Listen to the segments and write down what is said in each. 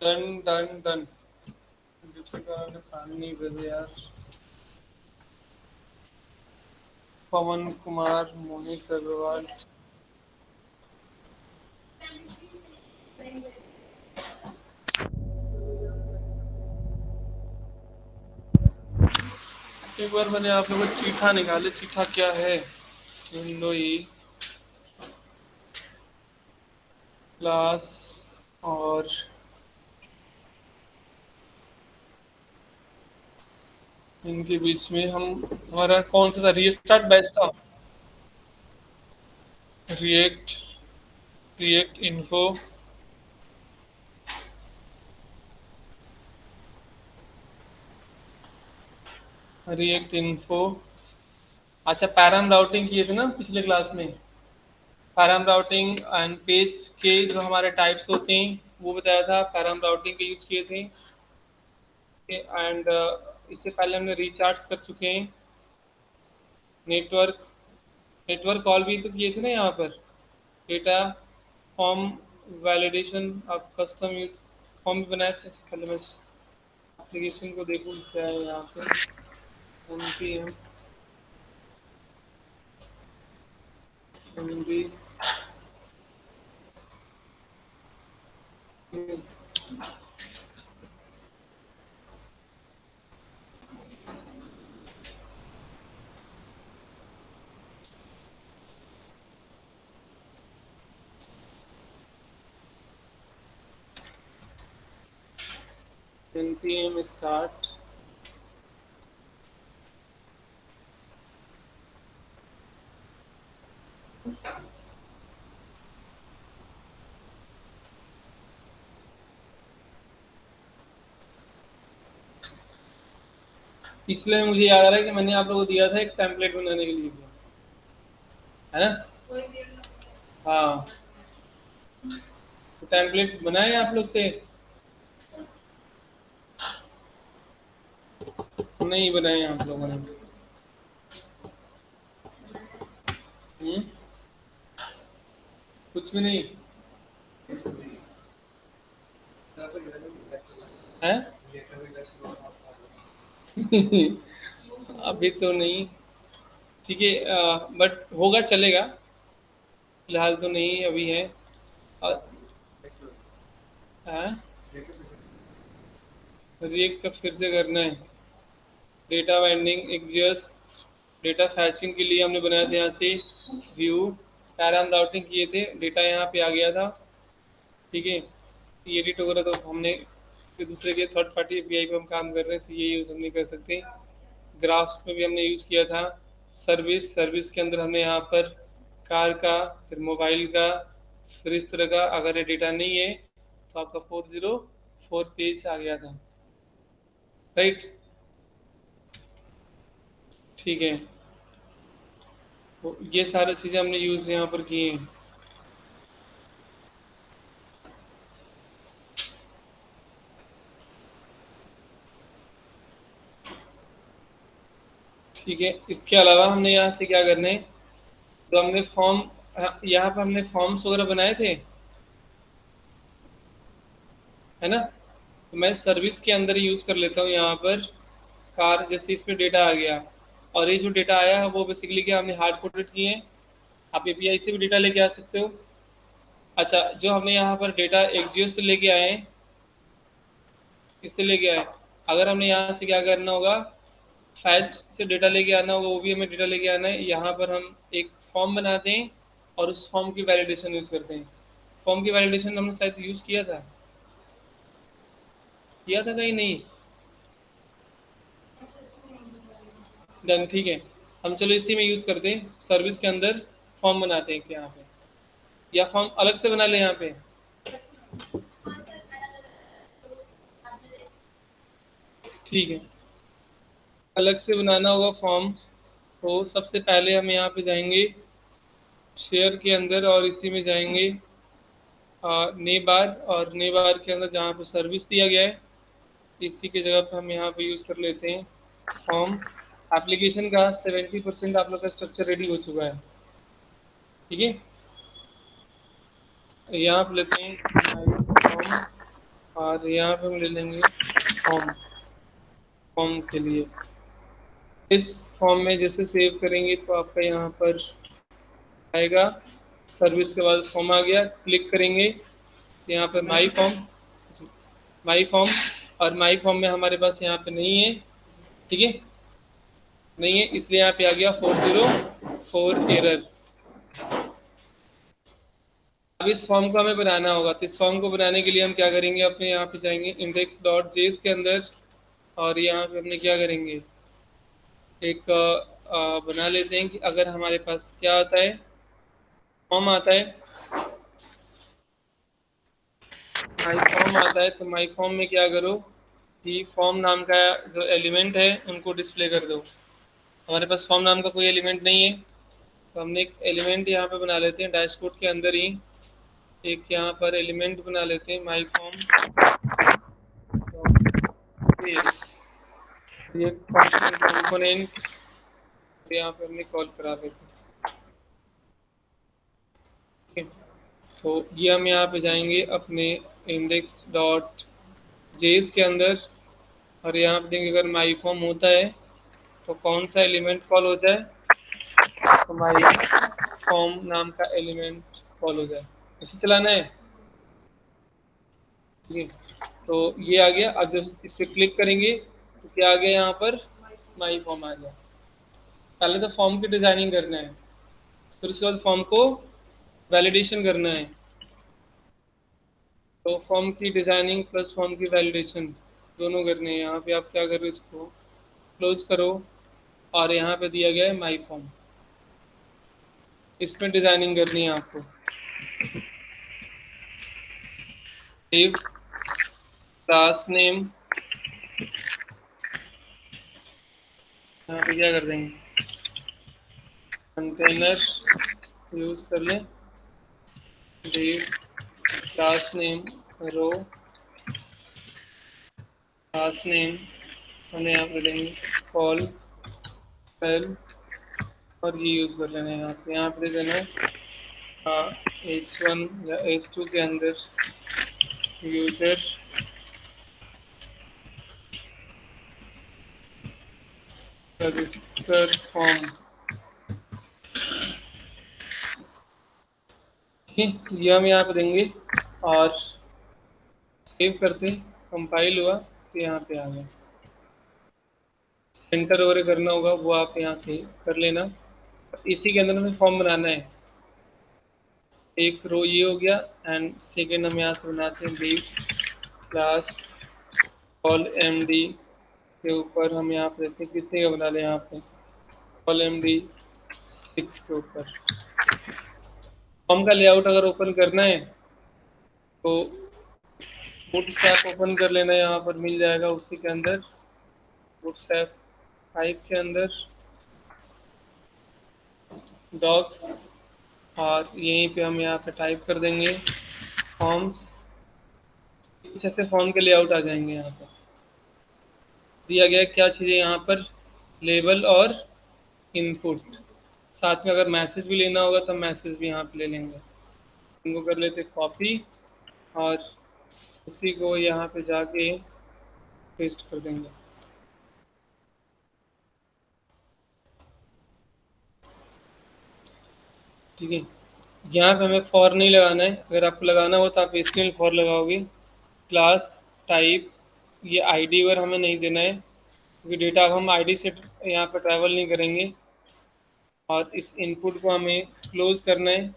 Done done done. Deepika ने पानी भेजे यार। पवन कुमार, मोहित अग्रवाल। एक बार मैंने आप लोगों को चीठा निकाले, चीठा क्या है विंडोई क्लास और इनके बीच में हम हमारा कौन सा था, रीस्टार्ट बैच था। React react info. React info. अच्छा, पैराम राउटिंग किए थे ना पिछले क्लास में। पैराम राउटिंग एंड पेज के जो हमारे टाइप्स होते हैं वो बताया था, पैराम राउटिंग के यूज किए थे। एंड इससे पहले हमने रिचार्ज कर चुके हैं। नेटवर्क नेटवर्क कॉल भी तो किए थे ना यहाँ पर। डेटा फॉर्म वैलिडेशन, अब कस्टम यूज फॉर्म भी बनाए थे। पहले मैं एप्लीकेशन को देखूँ क्या है यहाँ पे। npm md npm start। इसलिए मुझे याद आ रहा है कि मैंने आप लोगों को दिया था एक टेम्पलेट बनाने के लिए, है ना। हाँ, तो टेम्पलेट बनाए आप लोग से नहीं बनाए आप लोगों ने। कुछ भी नहीं है। अभी तो नहीं। ठीक है, बट होगा, चलेगा। फिलहाल तो नहीं अभी है। रिएक्ट का फिर से करना है। Data binding Axios. Data fetching के लिए हमने बनाया था यहाँ से व्यू। पैराम राउटिंग किए थे, डेटा यहाँ पे आ गया था। ठीक है, ये एडिट वगैरह तो हमने एक दूसरे के थर्ड पार्टी एपीआई पे हम काम कर रहे थे, ये यूज़ हम नहीं कर सकते। ग्राफ्स में भी हमने यूज़ किया था। सर्विस सर्विस के अंदर हमने यहाँ पर कार का, फिर मोबाइल का, फिर इस तरह का। अगर ये डेटा नहीं है तो आपका 404 पेज आ गया था। राइट, ठीक है। तो ये सारी चीज़ें हमने यूज़ यहाँ पर की हैं। ठीक है, इसके अलावा हमने यहाँ से क्या करना है, तो हमने फॉर्म, यहाँ पर हमने फॉर्म्स वगैरह बनाए थे, है ना। तो मैं सर्विस के अंदर यूज़ कर लेता हूँ यहाँ पर कार। जैसे इसमें डेटा आ गया, और ये जो डेटा आया है वो बेसिकली क्या हमने हार्ड कोडेड किए हैं। आप एपीआई से भी डेटा लेके आ सकते हो। अच्छा, जो हमने यहाँ पर डेटा एक्जियोस से लेके आए हैं, इससे लेके आए, अगर हमने यहाँ से क्या करना होगा, फैच से डेटा लेके आना होगा, वो भी हमें डेटा लेके आना है। यहाँ पर हम एक फॉर्म बनाते हैं और उस फॉर्म की वैलिडेशन यूज़ करते हैं। फॉर्म की वैलिडेशन हमने शायद यूज़ किया था कहीं नहीं। डन, ठीक है। हम चलो इसी में यूज़ करते हैं, सर्विस के अंदर फॉर्म बनाते हैं क्या यहाँ पे, या फॉर्म अलग से बना ले यहाँ पे। ठीक है, अलग से बनाना होगा फॉर्म। तो सबसे पहले हम यहाँ पे जाएंगे शेयर के अंदर, और इसी में जाएंगे ने बार, और ने बार के अंदर जहाँ पे सर्विस दिया गया है, इसी की जगह पे हम यहाँ पे यूज़ कर लेते हैं फॉर्म। एप्लीकेशन का 70% आप लोग का स्ट्रक्चर रेडी हो चुका है। ठीक है, यहाँ पे लेते हैं फॉर्म, और यहाँ पे हम ले लेंगे फॉर्म। फॉर्म के लिए इस फॉर्म में जैसे सेव करेंगे तो आपका यहाँ पर आएगा, सर्विस के बाद फॉर्म आ गया, क्लिक करेंगे यहाँ पर माई फॉर्म, माई फॉर्म, और माई फॉर्म में हमारे पास यहाँ पे नहीं है। ठीक है, नहीं है, इसलिए यहाँ पे आ गया 404 एरर। अब इस फॉर्म को हमें बनाना होगा, तो इस फॉर्म को बनाने के लिए हम क्या करेंगे, अपने यहाँ पे जाएंगे index.js के अंदर, और यहाँ पे हमने क्या करेंगे, एक बना लेते हैं कि अगर हमारे पास क्या आता है, फॉर्म आता है, माई फॉर्म आता है, तो माई फॉर्म में क्या करो कि फॉर्म नाम का जो एलिमेंट है उनको डिस्प्ले कर दो। हमारे पास फॉर्म नाम का कोई एलिमेंट नहीं है, तो हमने एक एलिमेंट यहाँ पे बना लेते हैं डैशबोर्ड के अंदर ही, एक यहाँ पर एलिमेंट बना लेते हैं माई फॉर्म, ये कंपोनेंट यहाँ पे हमने कॉल करा देते हैं। तो ये हम यहाँ पे जाएंगे अपने index.js के अंदर, और यहाँ पे देखेंगे अगर माई फॉर्म होता है तो कौन सा एलिमेंट कॉल हो जाए, तो माई फॉर्म नाम का एलिमेंट कॉल हो जाए, इसे चलाना है। ठीक है, तो ये आ गया। अब जब इस पर क्लिक करेंगे तो क्या आ गया, यहाँ पर माई फॉर्म आ गया। पहले तो फॉर्म की डिजाइनिंग करना है, फिर उसके बाद फॉर्म को वैलिडेशन करना है। तो फॉर्म की डिजाइनिंग प्लस फॉर्म की वैलिडेशन दोनों करने हैं। यहाँ पे आप क्या करो, इसको क्लोज करो, और यहाँ पे दिया गया है माई फॉर्म, इसमें डिजाइनिंग करनी है आपको। सेव क्लास नेम, यहाँ पे क्या कर देंगे, कंटेनर यूज कर लें, डिव क्लास नेम रो, क्लास नेम हमने यहाँ पे देंगे कॉल सेल, और ये यूज कर लेना है। यहाँ पे दे देना है H1 या H2 के अंदर यूजर रजिस्टर फॉर्म। ठीक, ये हम यहाँ पे देंगे, और सेव करते, कंपाइल हुआ तो यहाँ पे आ गया। सेंटर वगैरह करना होगा वो आप यहाँ से कर लेना। इसी के अंदर हमें फॉर्म बनाना है, एक रो ये हो गया, एंड सेकेंड हम यहाँ से बनाते हैं B class call M D के ऊपर हम यहाँ पे देखते हैं कितने का बना लें, यहाँ पे कॉल एम डी 6 के ऊपर। फॉर्म का लेआउट अगर ओपन करना है तो बूटस्ट्रैप ओपन कर लेना, यहाँ पर मिल जाएगा उसी के अंदर, बूटस्ट्रैप 5 के अंदर डॉक्स, और यहीं पे हम यहाँ पे टाइप कर देंगे फॉर्म्स। कुछ ऐसे फॉर्म के लेआउट आ जाएंगे। यहाँ पर दिया गया क्या चीज़ें, यहाँ पर लेबल और इनपुट, साथ में अगर मैसेज भी लेना होगा तो मैसेज भी यहाँ पे ले लेंगे। इनको कर लेते कॉपी, और उसी को यहाँ पे जाके पेस्ट कर देंगे। ठीक है, यहाँ पे हमें फॉर नहीं लगाना है, अगर आपको लगाना हो तो आप एचटीएमएल फॉर लगाओगे। क्लास टाइप, ये आईडी वर हमें नहीं देना है, क्योंकि डेटा हम आईडी से यहाँ पर ट्रैवल नहीं करेंगे। और इस इनपुट को हमें क्लोज करना है,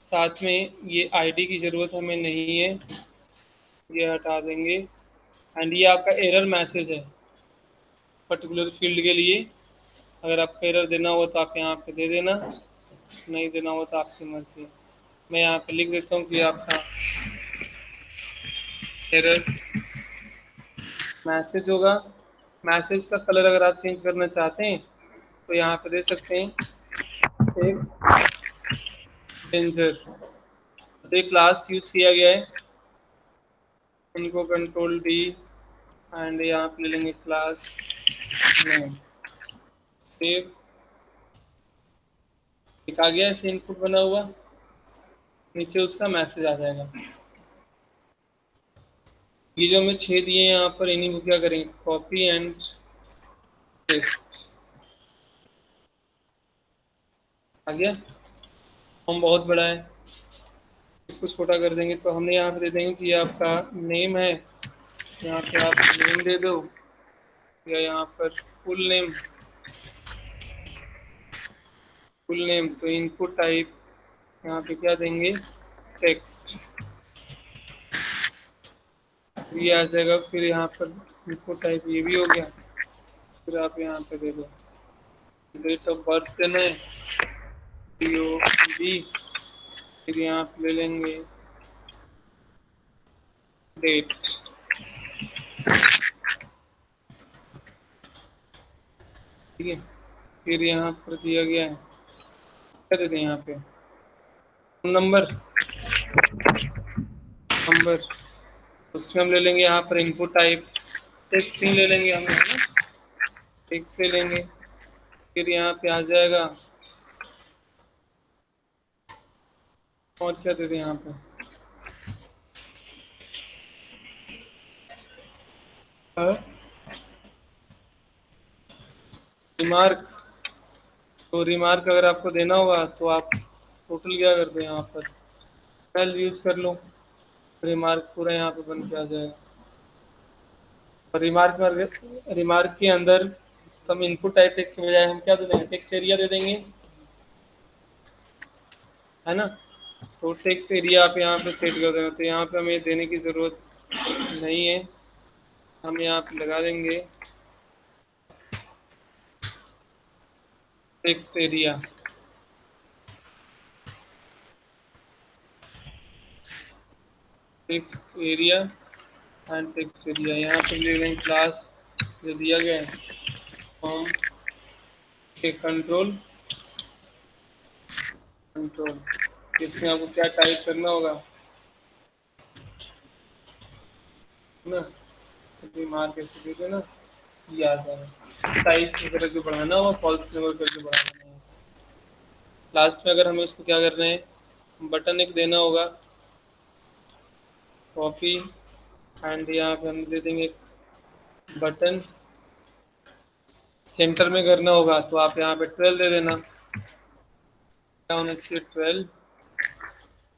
साथ में ये आईडी की ज़रूरत हमें नहीं है, ये हटा देंगे। एंड ये आपका एरर मैसेज है पर्टिकुलर फील्ड के लिए, अगर आपको एरर देना हो तो आप यहाँ पे दे देना, नहीं देना हो तो आपकी मर्जी। मैं यहाँ पे लिख देता हूँ कि आपका एरर मैसेज होगा। मैसेज का कलर अगर आप चेंज करना चाहते हैं तो यहाँ पे दे सकते हैं डेंजर, तो क्लास यूज किया गया है, इनको कंट्रोल डी, एंड यहाँ पे ले लेंगे क्लास नेम। सेव, एक आ गया ऐसे इनपुट बना हुआ, नीचे उसका मैसेज आ जाएगा। ये जो हमें 6 दिए यहाँ पर, इन्हीं को क्या करेंगे, कॉपी एंड पेस्ट। आ गया। फॉर्म बहुत बड़ा है, इसको छोटा कर देंगे तो हमने यहाँ पे दे देंगे कि ये आपका नेम है, यहाँ पे आप नेम दे दो, या यहाँ पर फुल नेम, फुल नेम। तो इनपुट टाइप यहाँ पे क्या देंगे, टेक्स्ट, ये आ जाएगा। फिर यहाँ पर इनपुट टाइप ये भी हो गया। फिर आप यहाँ पे दे दो डेट ऑफ बर्थ देना है, DOB। फिर यहाँ पे ले लेंगे डेट, ठीक है। फिर यहाँ पर दिया गया है, क्या देते हैं यहाँ पे, नंबर, नंबर। उसमें हम ले लेंगे यहाँ पर इनपुट टाइप टेक्स्ट ही ले लेंगे हम, है ना, टेक्स्ट ले लेंगे। फिर यहाँ पे आ जाएगा, और क्या देते हैं यहाँ पे, रिमार्क। तो रिमार्क अगर आपको देना होगा तो आप टोटल क्या कर दो, यहाँ पर सेल यूज कर लो, रिमार्क पूरा यहाँ पे बन के आ जाएगा। और रिमार्क में, रिमार्क के अंदर हम इनपुट टाइप टेक्स्ट के बजाय हम क्या दे देंगे, टेक्स्ट एरिया दे देंगे, है ना। तो टेक्स्ट एरिया आप यहाँ पे सेट कर देना, तो यहाँ पे हमें देने की ज़रूरत नहीं है, हम यहाँ पे लगा देंगे text area, text area and text area. यहाँ पे ले लेंगे क्लास जो दिया गया है, फॉर्म के कंट्रोल, कंट्रोल, इसमें आपको क्या टाइप करना होगा ना, मार्क ऐसे दे देना, ये आ जाएगा। साइज वगैरह जो बढ़ाना होगा फॉल्स नंबर करके बढ़ा देना है। लास्ट में अगर हमें उसको क्या करना है, बटन एक देना होगा, कॉपी एंड यहाँ पे हम दे देंगे बटन, सेंटर में करना होगा तो आप यहाँ पे 12 दे देना, क्या होना चाहिए 12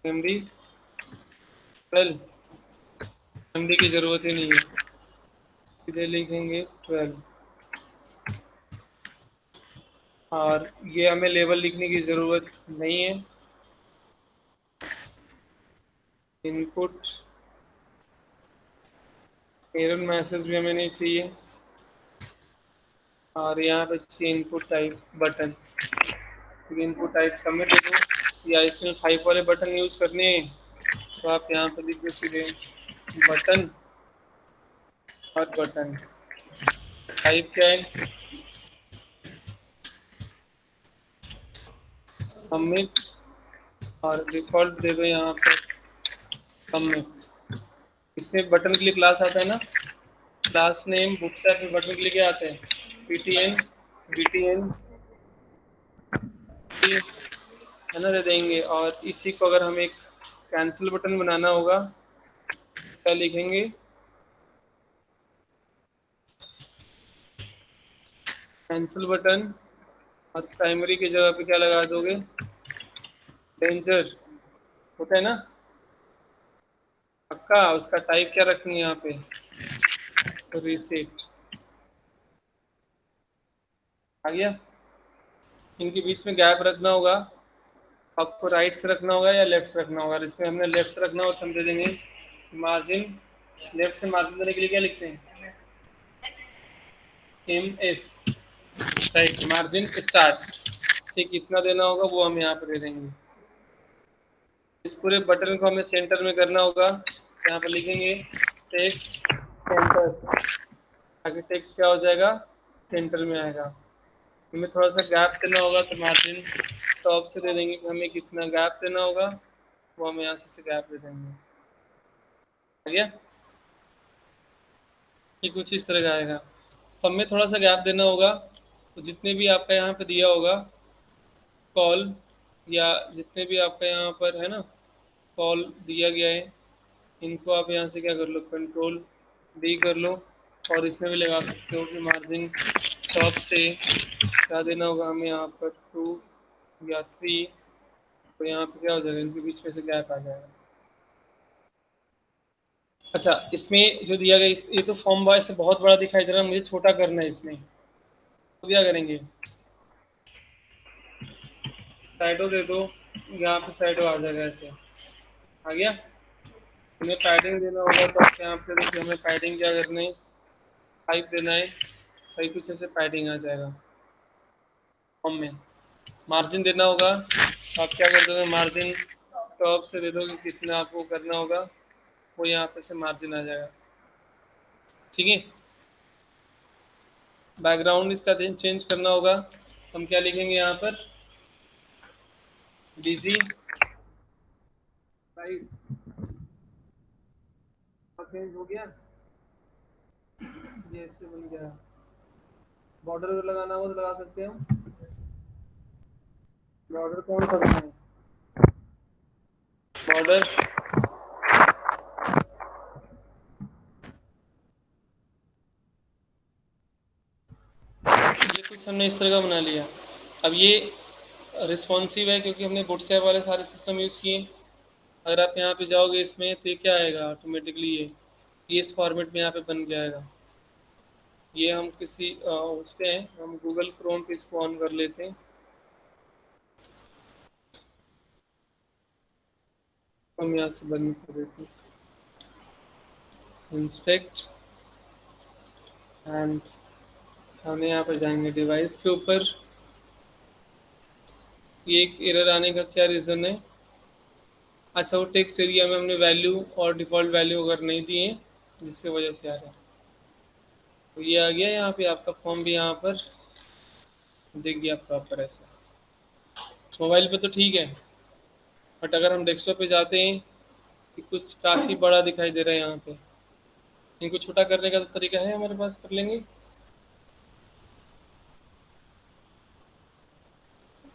MB, 12 MB की ज़रूरत ही नहीं है, सीधे लिखेंगे 12। और ये हमें लेवल लिखने की ज़रूरत नहीं है, इनपुट एरर मैसेज भी हमें नहीं चाहिए, और यहाँ पे चाहिए input type button. Input type submit दे दो, या HTML5 वाले बटन यूज़ करने हैं तो आप यहाँ पे लिख दो सीधे बटन और बटन, टाइप क्या है, सबमिट, और डिफॉल्ट दे दो यहाँ पर सबमिट। इसमें बटन के लिए क्लास आता है ना, क्लास नेम बुकस्टैक में बटन के लिए क्या आते हैं, PTN BTN, है ना, दे देंगे। और इसी को अगर हमें एक कैंसिल बटन बनाना होगा, क्या लिखेंगे, कैंसिल बटन, और प्राइमरी की जगह पे क्या लगा दोगे, डेंजर, होता है ना, पक्का। उसका टाइप क्या रखनी है यहाँ पे, रिसेट। आ गया। इनके बीच में गैप रखना होगा, आपको राइट से रखना होगा या लेफ्ट से रखना होगा। इसमें हमने लेफ्ट से रखना होगा तो हम दे देंगे मार्जिन, लेफ्ट से मार्जिन देने के लिए क्या लिखते हैं, MS, राइट मार्जिन स्टार्ट से कितना देना होगा वो हम यहाँ पे दे देंगे। इस पूरे बटन को हमें सेंटर में करना होगा, यहाँ पर लिखेंगे टेक्स्ट सेंटर, ताकि टेक्स्ट क्या हो जाएगा, सेंटर में आएगा। हमें थोड़ा सा गैप देना होगा तो मार्जिन टॉप से दे देंगे कि हमें कितना गैप देना होगा, वो हम यहाँ से गैप दे देंगे। ठीक है, ये कुछ इस तरह का आएगा। सब में थोड़ा सा गैप देना होगा, तो जितने भी आपका यहाँ पे दिया होगा कॉल, या जितने भी आपका यहाँ पर है ना कॉल दिया गया है, इनको आप यहाँ से क्या कर लो, कंट्रोल डी कर लो। और इसमें भी लगा सकते हो कि मार्जिन टॉप से क्या देना होगा हमें यहाँ पर 2 या 3। तो यहाँ पे क्या हो जाएगा, इनके बीच में से गैप आ जाएगा। अच्छा, इसमें जो दिया गया ये तो फॉर्म बॉय से बहुत बड़ा दिखाई दे रहा है, मुझे छोटा करना है इसमें। तो क्या करेंगे, साइडो दे दो, यहाँ पे साइडो आ जाएगा ऐसे। आ गया। हमें पैडिंग देना होगा तो आप यहाँ पे देखिए हमें पैडिंग क्या करनी है, 5 देना है। 5 कुछ ऐसे पैडिंग आ जाएगा फॉर्म में। मार्जिन देना होगा तो आप क्या कर दोगे, मार्जिन टॉप से दे दोगे, कितना आपको करना होगा वो यहाँ पे से मार्जिन आ जाएगा। ठीक है। बैकग्राउंड इसका चेंज करना होगा, हम क्या लिखेंगे यहाँ पर, डीजी राइट। चेंज हो गया, ये इससे बन गया। बॉर्डर लगाना हो तो लगा सकते हो। बॉर्डर कौन सा देना है, बॉर्डर ये कुछ हमने इस तरह का बना लिया। अब ये रिस्पॉन्सिव है क्योंकि हमने बुटस्ट्रैप वाले सारे सिस्टम यूज़ किए। अगर आप यहाँ पे जाओगे इसमें तो ये क्या आएगा ऑटोमेटिकली, ये इस फॉर्मेट में यहाँ पे बन के आएगा। ये हम किसी उस पे हैं, हम गूगल क्रोम पे इसको ऑन कर लेते हैं। हम यहाँ से बंद कर देते हैं, इंस्पेक्ट, एंड हमें यहाँ पर जाएंगे डिवाइस के ऊपर। ये एक एरर आने का क्या रीज़न है, अच्छा वो टेक्स्ट एरिया में हमने वैल्यू और डिफ़ॉल्ट वैल्यू अगर नहीं दिए जिसकी वजह से आ रहा है। तो ये आ गया यहाँ पे, आपका फॉर्म भी यहाँ पर दिख गया प्रॉपर ऐसा। मोबाइल पे तो ठीक है, बट अगर हम डेस्कटॉप पे जाते हैं कि कुछ काफ़ी बड़ा दिखाई दे रहा है यहाँ पे। इनको छोटा करने का तो तरीका है हमारे पास, कर लेंगे।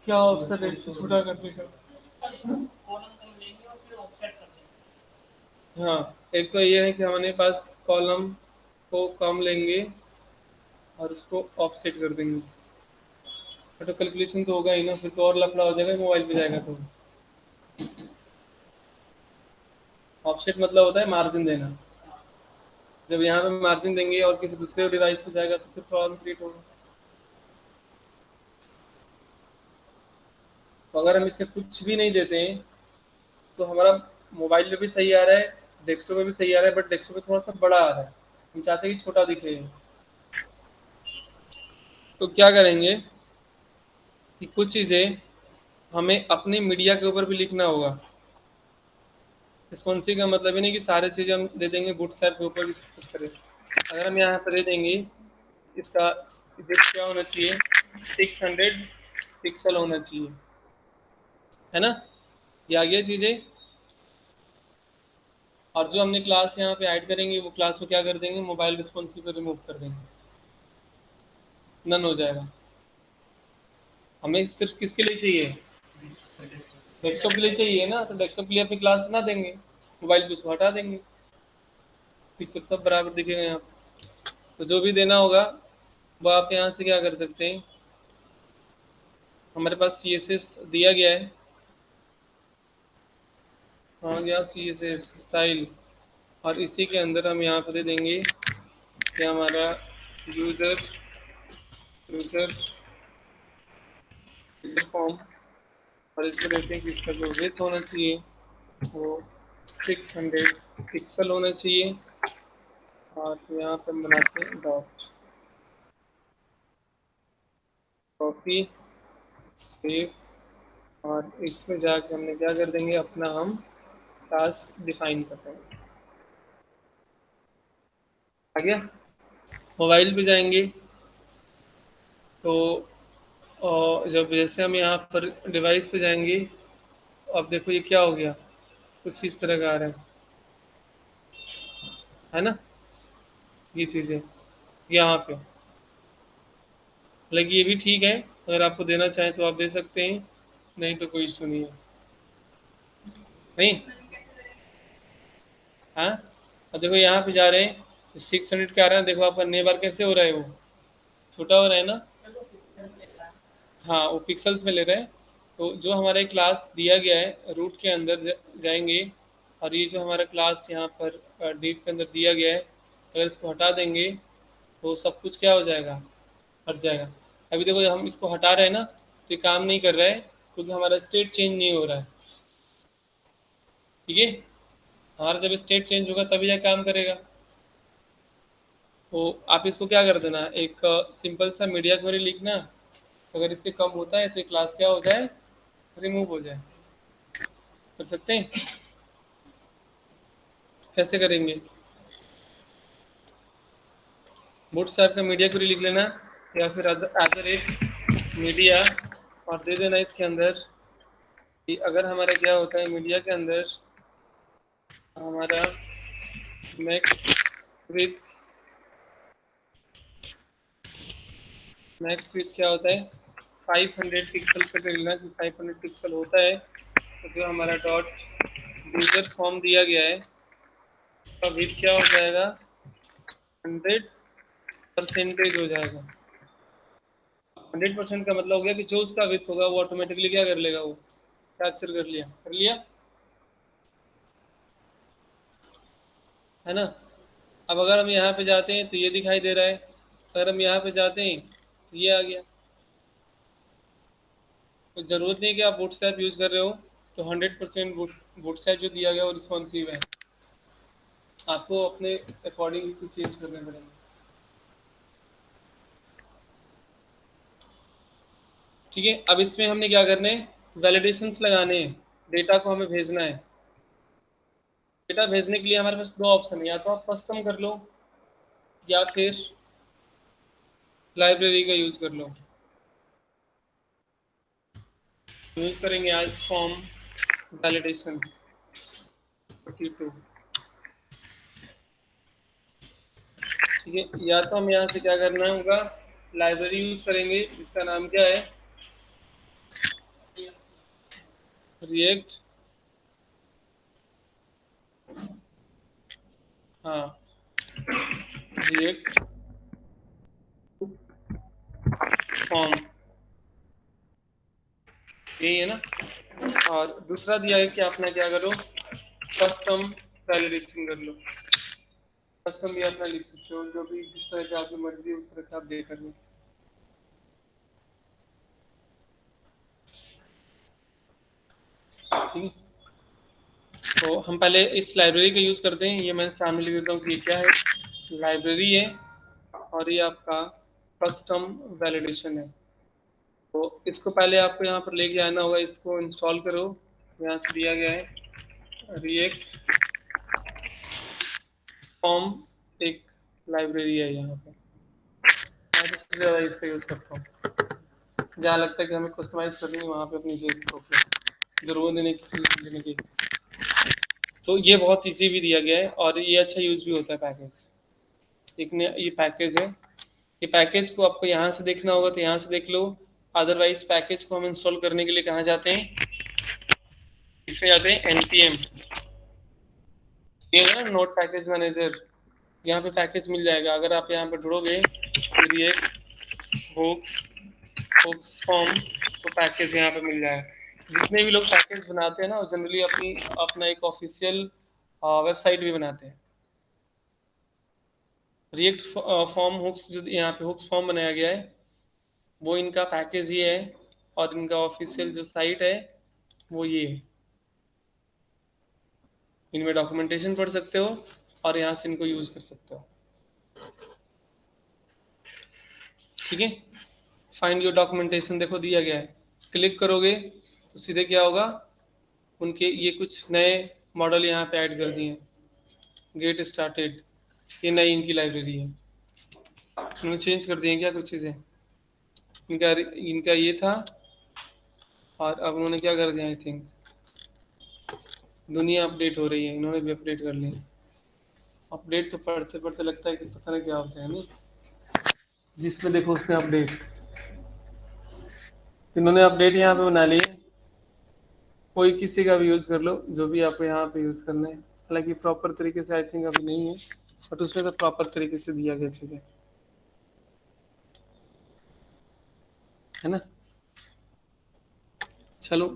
क्या ऑप्शन है इसको छोटा करने का, हाँ एक तो ये है कि हमारे पास कॉलम को कम लेंगे और उसको ऑफसेट कर देंगे। ऑटो कैलकुलेशन तो होगा ही ना, फिर तो और लफड़ा हो जाएगा मोबाइल पे जाएगा तो। ऑफसेट मतलब होता है मार्जिन देना। जब यहाँ पे मार्जिन देंगे और किसी दूसरे डिवाइस पे जाएगा तो फिर प्रॉब्लम क्रिएट होगा। तो अगर हम इससे कुछ भी नहीं देते हैं तो हमारा मोबाइल पे भी सही आ रहा है, डेस्कटॉप पे भी सही आ रहा है, बट डेस्कटॉप पे थोड़ा सा बड़ा आ रहा है, हम चाहते हैं कि छोटा दिखे। तो क्या करेंगे कि कुछ चीज़ें हमें अपने मीडिया के ऊपर भी लिखना होगा। रिस्पॉन्सिव का मतलब ये नहीं कि सारी चीज़ें हम दे देंगे बूटस्ट्रैप के ऊपर भी सब कुछ करें। अगर हम यहाँ पर दे देंगे इसका विड्थ क्या होना चाहिए, 600 पिक्सल होना चाहिए, है ना, ये आ गया चीज़ें। और जो हमने क्लास यहाँ पे ऐड करेंगे वो क्लास को क्या कर देंगे, मोबाइल रिस्पॉन्सिव को रिमूव कर देंगे, नन हो जाएगा। हमें सिर्फ किसके लिए चाहिए, डेस्कटॉप के लिए चाहिए ना, तो डेस्कटॉप के लिए अपनी क्लास ना देंगे, मोबाइल पे उसको हटा देंगे, पिक्चर सब बराबर दिखेगा यहाँ पे। तो जो भी देना होगा वो आप यहाँ से क्या कर सकते हैं, हमारे पास CSS दिया गया है, हाँ गया CSS स्टाइल। और इसी के अंदर हम यहाँ पर दे देंगे कि हमारा यूज़र यूज़र फॉर्म, और इसको देते हैं कि इसका जो विड्थ होना चाहिए वो 600 पिक्सल होना चाहिए। और यहाँ पे हम बनाते हैं डॉट, कॉपी, सेव, और इसमें जाके हमने क्या कर देंगे, अपना हम क्लास डिफाइन कर देंगे। आ गया। मोबाइल पे जाएंगे तो जब जैसे हम यहाँ पर डिवाइस पे जाएंगे, अब देखो ये क्या हो गया, कुछ इस तरह का आ रहा है ना, ये चीज़ें यहाँ पे। हालांकि ये भी ठीक है, अगर आपको देना चाहें तो आप दे सकते हैं, नहीं तो कोई इशू नहीं है। नहीं। हाँ। और देखो यहाँ पे जा रहे हैं 600 के आ रहा है, देखो आपका नेबर कैसे हो रहा है, वो छोटा हो रहा है ना। हाँ, वो पिक्सल्स में ले रहे हैं। तो जो हमारा क्लास दिया गया है रूट के अंदर जाएंगे, और ये जो हमारा क्लास यहाँ पर डिव के अंदर दिया गया है, अगर इसको हटा देंगे तो सब कुछ क्या हो जाएगा, हट जाएगा। अभी देखो हम इसको हटा रहे हैं ना, तो ये काम नहीं कर रहा है, क्योंकि हमारा स्टेट चेंज नहीं हो रहा है। ठीक है, हमारा जब स्टेट चेंज होगा तभी यह काम करेगा। तो आप इसको क्या कर देना, एक सिंपल सा मीडिया क्वेरी लिखना, अगर इससे कम होता है तो ये क्लास क्या हो जाए, रिमूव हो जाए। कर सकते हैं, कैसे करेंगे। बूट साहब का मीडिया क्वेरी लिख लेना, या फिर अदर एक मीडिया, और दे देना इसके अंदर कि अगर हमारा क्या होता है मीडिया के अंदर, हमारा मैक्स विथ क्या होता है 500 पिक्सल का लेना, कि 500 पिक्सल होता है। तो जो हमारा डॉट यूजर फॉर्म दिया गया है, इसका विथ क्या हो जाएगा, 100% हो जाएगा। 100% का मतलब हो गया कि जो उसका विथ होगा वो ऑटोमेटिकली क्या कर लेगा, वो कैप्चर कर लिया, है ना। अब अगर हम यहाँ पे जाते हैं तो ये दिखाई दे रहा है, अगर हम यहाँ पे जाते हैं तो ये आ गया। तो ज़रूरत नहीं कि आप बूटस्ट्रैप यूज़ कर रहे हो तो 100% बूटस्ट्रैप जो दिया गया वो रिस्पॉन्सिव है, आपको अपने अकॉर्डिंग कुछ चेंज करने पड़ेंगे। ठीक है, अब इसमें हमने क्या करने हैं, वैलिडेशंस लगाने हैं, डेटा को हमें भेजना है। डेटा भेजने के लिए हमारे पास दो ऑप्शन है, या तो आप कस्टम कर लो या फिर लाइब्रेरी का यूज़ कर लो। यूज़ करेंगे आज फॉर्म वैलिडेशन 42। ठीक है, या तो हम यहाँ से क्या करना होगा, लाइब्रेरी यूज़ करेंगे जिसका नाम क्या है, रिएक्ट, हाँ, रिएक्ट फॉर्म, यही है ना। और दूसरा दिया है कि अपना क्या करो, कस्टम वैलिडेशन कर लो। कस्टम भी अपना लिख सकते हो, जो भी जिस तरह की आपकी मर्जी उस तरह से आप दे कर लो। ठीक है, तो हम पहले इस लाइब्रेरी का यूज़ करते हैं। ये मैं सामने लिख देता हूँ कि ये क्या है, लाइब्रेरी है, और ये आपका कस्टम वैलिडेशन है। तो इसको पहले आपको यहाँ पर लेके आना होगा, इसको इंस्टॉल करो। यहाँ से दिया गया है रिएक्ट फॉर्म, एक लाइब्रेरी है यहाँ पे। मैं तो सबसे ज़्यादा इसका यूज़ करता हूँ, जहाँ लगता है कि हमें कस्टमाइज करनी है वहाँ पे अपनी चीज़ को ज़रूरत देने की देने की। तो ये बहुत इजी भी दिया गया है, और ये अच्छा यूज़ भी होता है पैकेज। एक ने ये पैकेज है, ये पैकेज को आपको यहाँ से देखना होगा तो यहाँ से देख लो। अदरवाइज पैकेज को हम इंस्टॉल करने के लिए कहाँ जाते हैं, इसमें जाते हैं npm, ये है ना नोट पैकेज मैनेजर। यहाँ पे पैकेज मिल जाएगा, अगर आप यहाँ पे ढूंढोगे रिएक्ट हुक्स हुक्स फॉर्म, तो पैकेज यहाँ पे मिल जाएगा। जितने भी लोग पैकेज बनाते हैं ना, जनरली अपनी अपना एक ऑफिशियल वेबसाइट भी बनाते हैं। रिएक्ट फॉर्म हुक्स, जो यहाँ पे हुक्स फॉर्म बनाया गया है वो इनका पैकेज ये है, और इनका ऑफिशियल जो साइट है वो ये है। इनमें डॉक्यूमेंटेशन पढ़ सकते हो, और यहाँ से इनको यूज़ कर सकते हो। ठीक है, फाइंड योर डॉक्यूमेंटेशन देखो दिया गया है, क्लिक करोगे तो सीधे क्या होगा, उनके ये कुछ नए मॉडल यहाँ पे ऐड कर दिए हैं। गेट स्टार्टेड, ये नई इनकी लाइब्रेरी है, उन्होंने चेंज कर दिए क्या कुछ चीज़ें। इनका इनका ये था, और अब उन्होंने क्या कर दिया, आई थिंक दुनिया अपडेट हो रही है, इन्होंने भी अपडेट कर लिया। अपडेट तो पढ़ते पढ़ते लगता है कि पता नहीं क्या होता है, नहीं जिसमें देखो उसमें अपडेट। इन्होंने अपडेट यहाँ पे बना ली है। कोई किसी का भी यूज़ कर लो, जो भी आपको यहाँ पे यूज़ करना है। हालांकि प्रॉपर तरीके से आई थिंक अभी नहीं है, बट उसमें तो प्रॉपर तरीके से दिया गया चीज़ें, है ना। चलो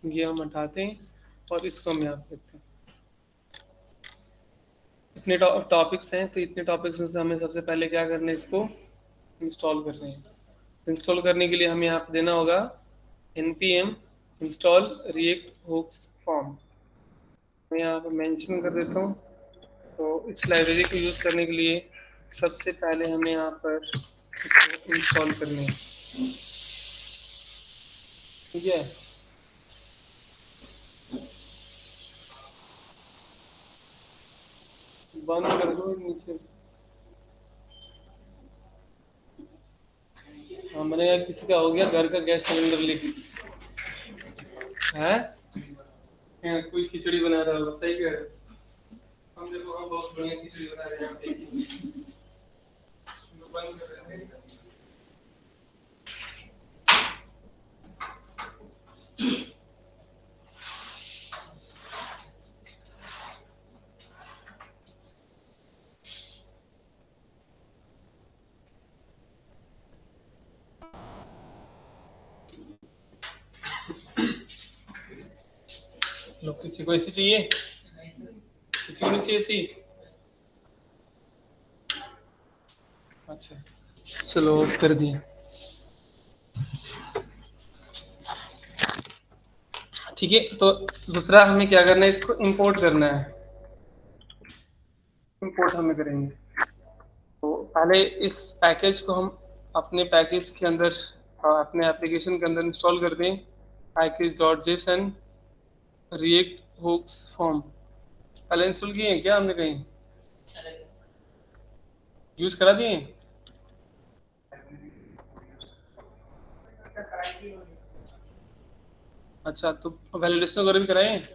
ये हम हटाते हैं और इसको हम यहाँ पे देखते हैं। इतने टॉपिक्स हैं, तो इतने टॉपिक्स में से हमें सबसे पहले क्या करना है, इसको इंस्टॉल करना है। इंस्टॉल करने के लिए हमें यहाँ पे देना होगा npm install react hooks form. मैं यहाँ पे मेंशन कर देता हूँ। तो इस लाइब्रेरी को यूज़ करने के लिए सबसे पहले हमें यहाँ पर इसको इंस्टॉल करनी है, ठीक है। बंद कर दो नीचे। हाँ, मैंने कहा किसी का हो गया घर का गैस सिलेंडर लीक है। कोई खिचड़ी बना रहा होगा, सही कह रहे हो। हम देखो, हम बहुत बढ़िया खिचड़ी बना रहे हैं यहाँ पे। बंद कर रहे हैं। लो, किसी को ऐसी चाहिए, किसी को नहीं चाहिए ऐसी। अच्छा, चलो कर दिए। ठीक है, तो दूसरा हमें क्या करना है, इसको इंपोर्ट करना है। इंपोर्ट हमें करेंगे, तो पहले इस पैकेज को हम अपने पैकेज के अंदर, अपने एप्लीकेशन के अंदर इंस्टॉल कर दें। Package dot JSON react hooks form पहले इंस्टॉल किए हैं क्या हमने, कहीं यूज करा दिए हैं? अच्छा, तो वैलिडेशन वगैरह भी कराए हैं?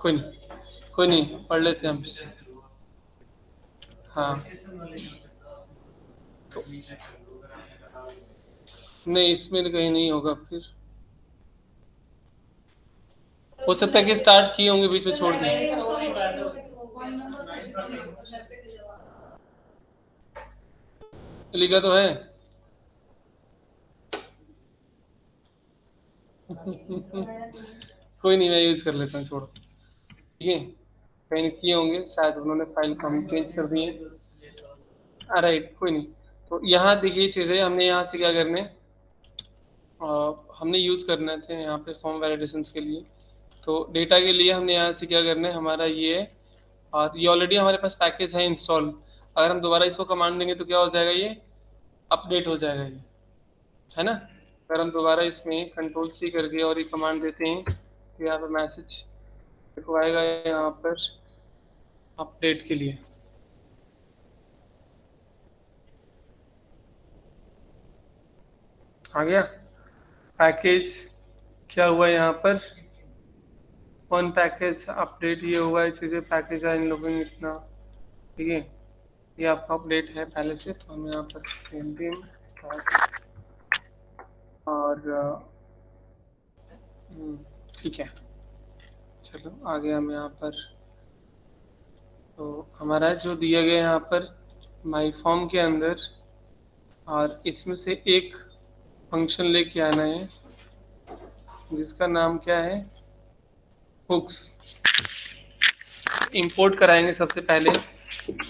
कोई नहीं, कोई नहीं, पढ़ लेते हैं हम। हाँ, तो नहीं, इसमें तो कहीं नहीं होगा फिर। हो सकता है कि स्टार्ट किए होंगे, बीच में छोड़ दें। लिखा तो है। कोई नहीं, मैं यूज कर लेता हूँ, छोड़ो। ठीक है, कहीं किए होंगे शायद, उन्होंने फाइल को हम चेंज कर दिए। राइट, कोई नहीं। तो यहाँ देखिए चीज़ें, हमने यहाँ से क्या करने, हमने यूज़ करने थे यहाँ पे फॉर्म वैलिडेशन के लिए। तो डेटा के लिए हमने यहाँ से क्या करना है, हमारा ये है, और ये ऑलरेडी हमारे पास पैकेज है इंस्टॉल। अगर हम दोबारा इसको कमांड देंगे तो क्या हो जाएगा, ये अपडेट हो जाएगा, ये है ना। अगर हम दोबारा इसमें कंट्रोल सी करके और ये कमांड देते हैं, तो यहाँ पर मैसेज देखो आएगा यहाँ पर अपडेट के लिए। आ गया पैकेज, क्या हुआ यहाँ पर, वन पैकेज अपडेट, ये हुआ है चीज़ें, पैकेज है इन लोगों ने इतना। ठीक है, ये आपका अपडेट है पहले से, तो हम यहाँ पर npm और ठीक है। चलो आगे हम यहाँ पर, तो हमारा जो दिया गया यहाँ पर माई फॉर्म के अंदर, और इसमें से एक फंक्शन लेके आना है जिसका नाम क्या है, हुक्स। इंपोर्ट कराएंगे सबसे पहले,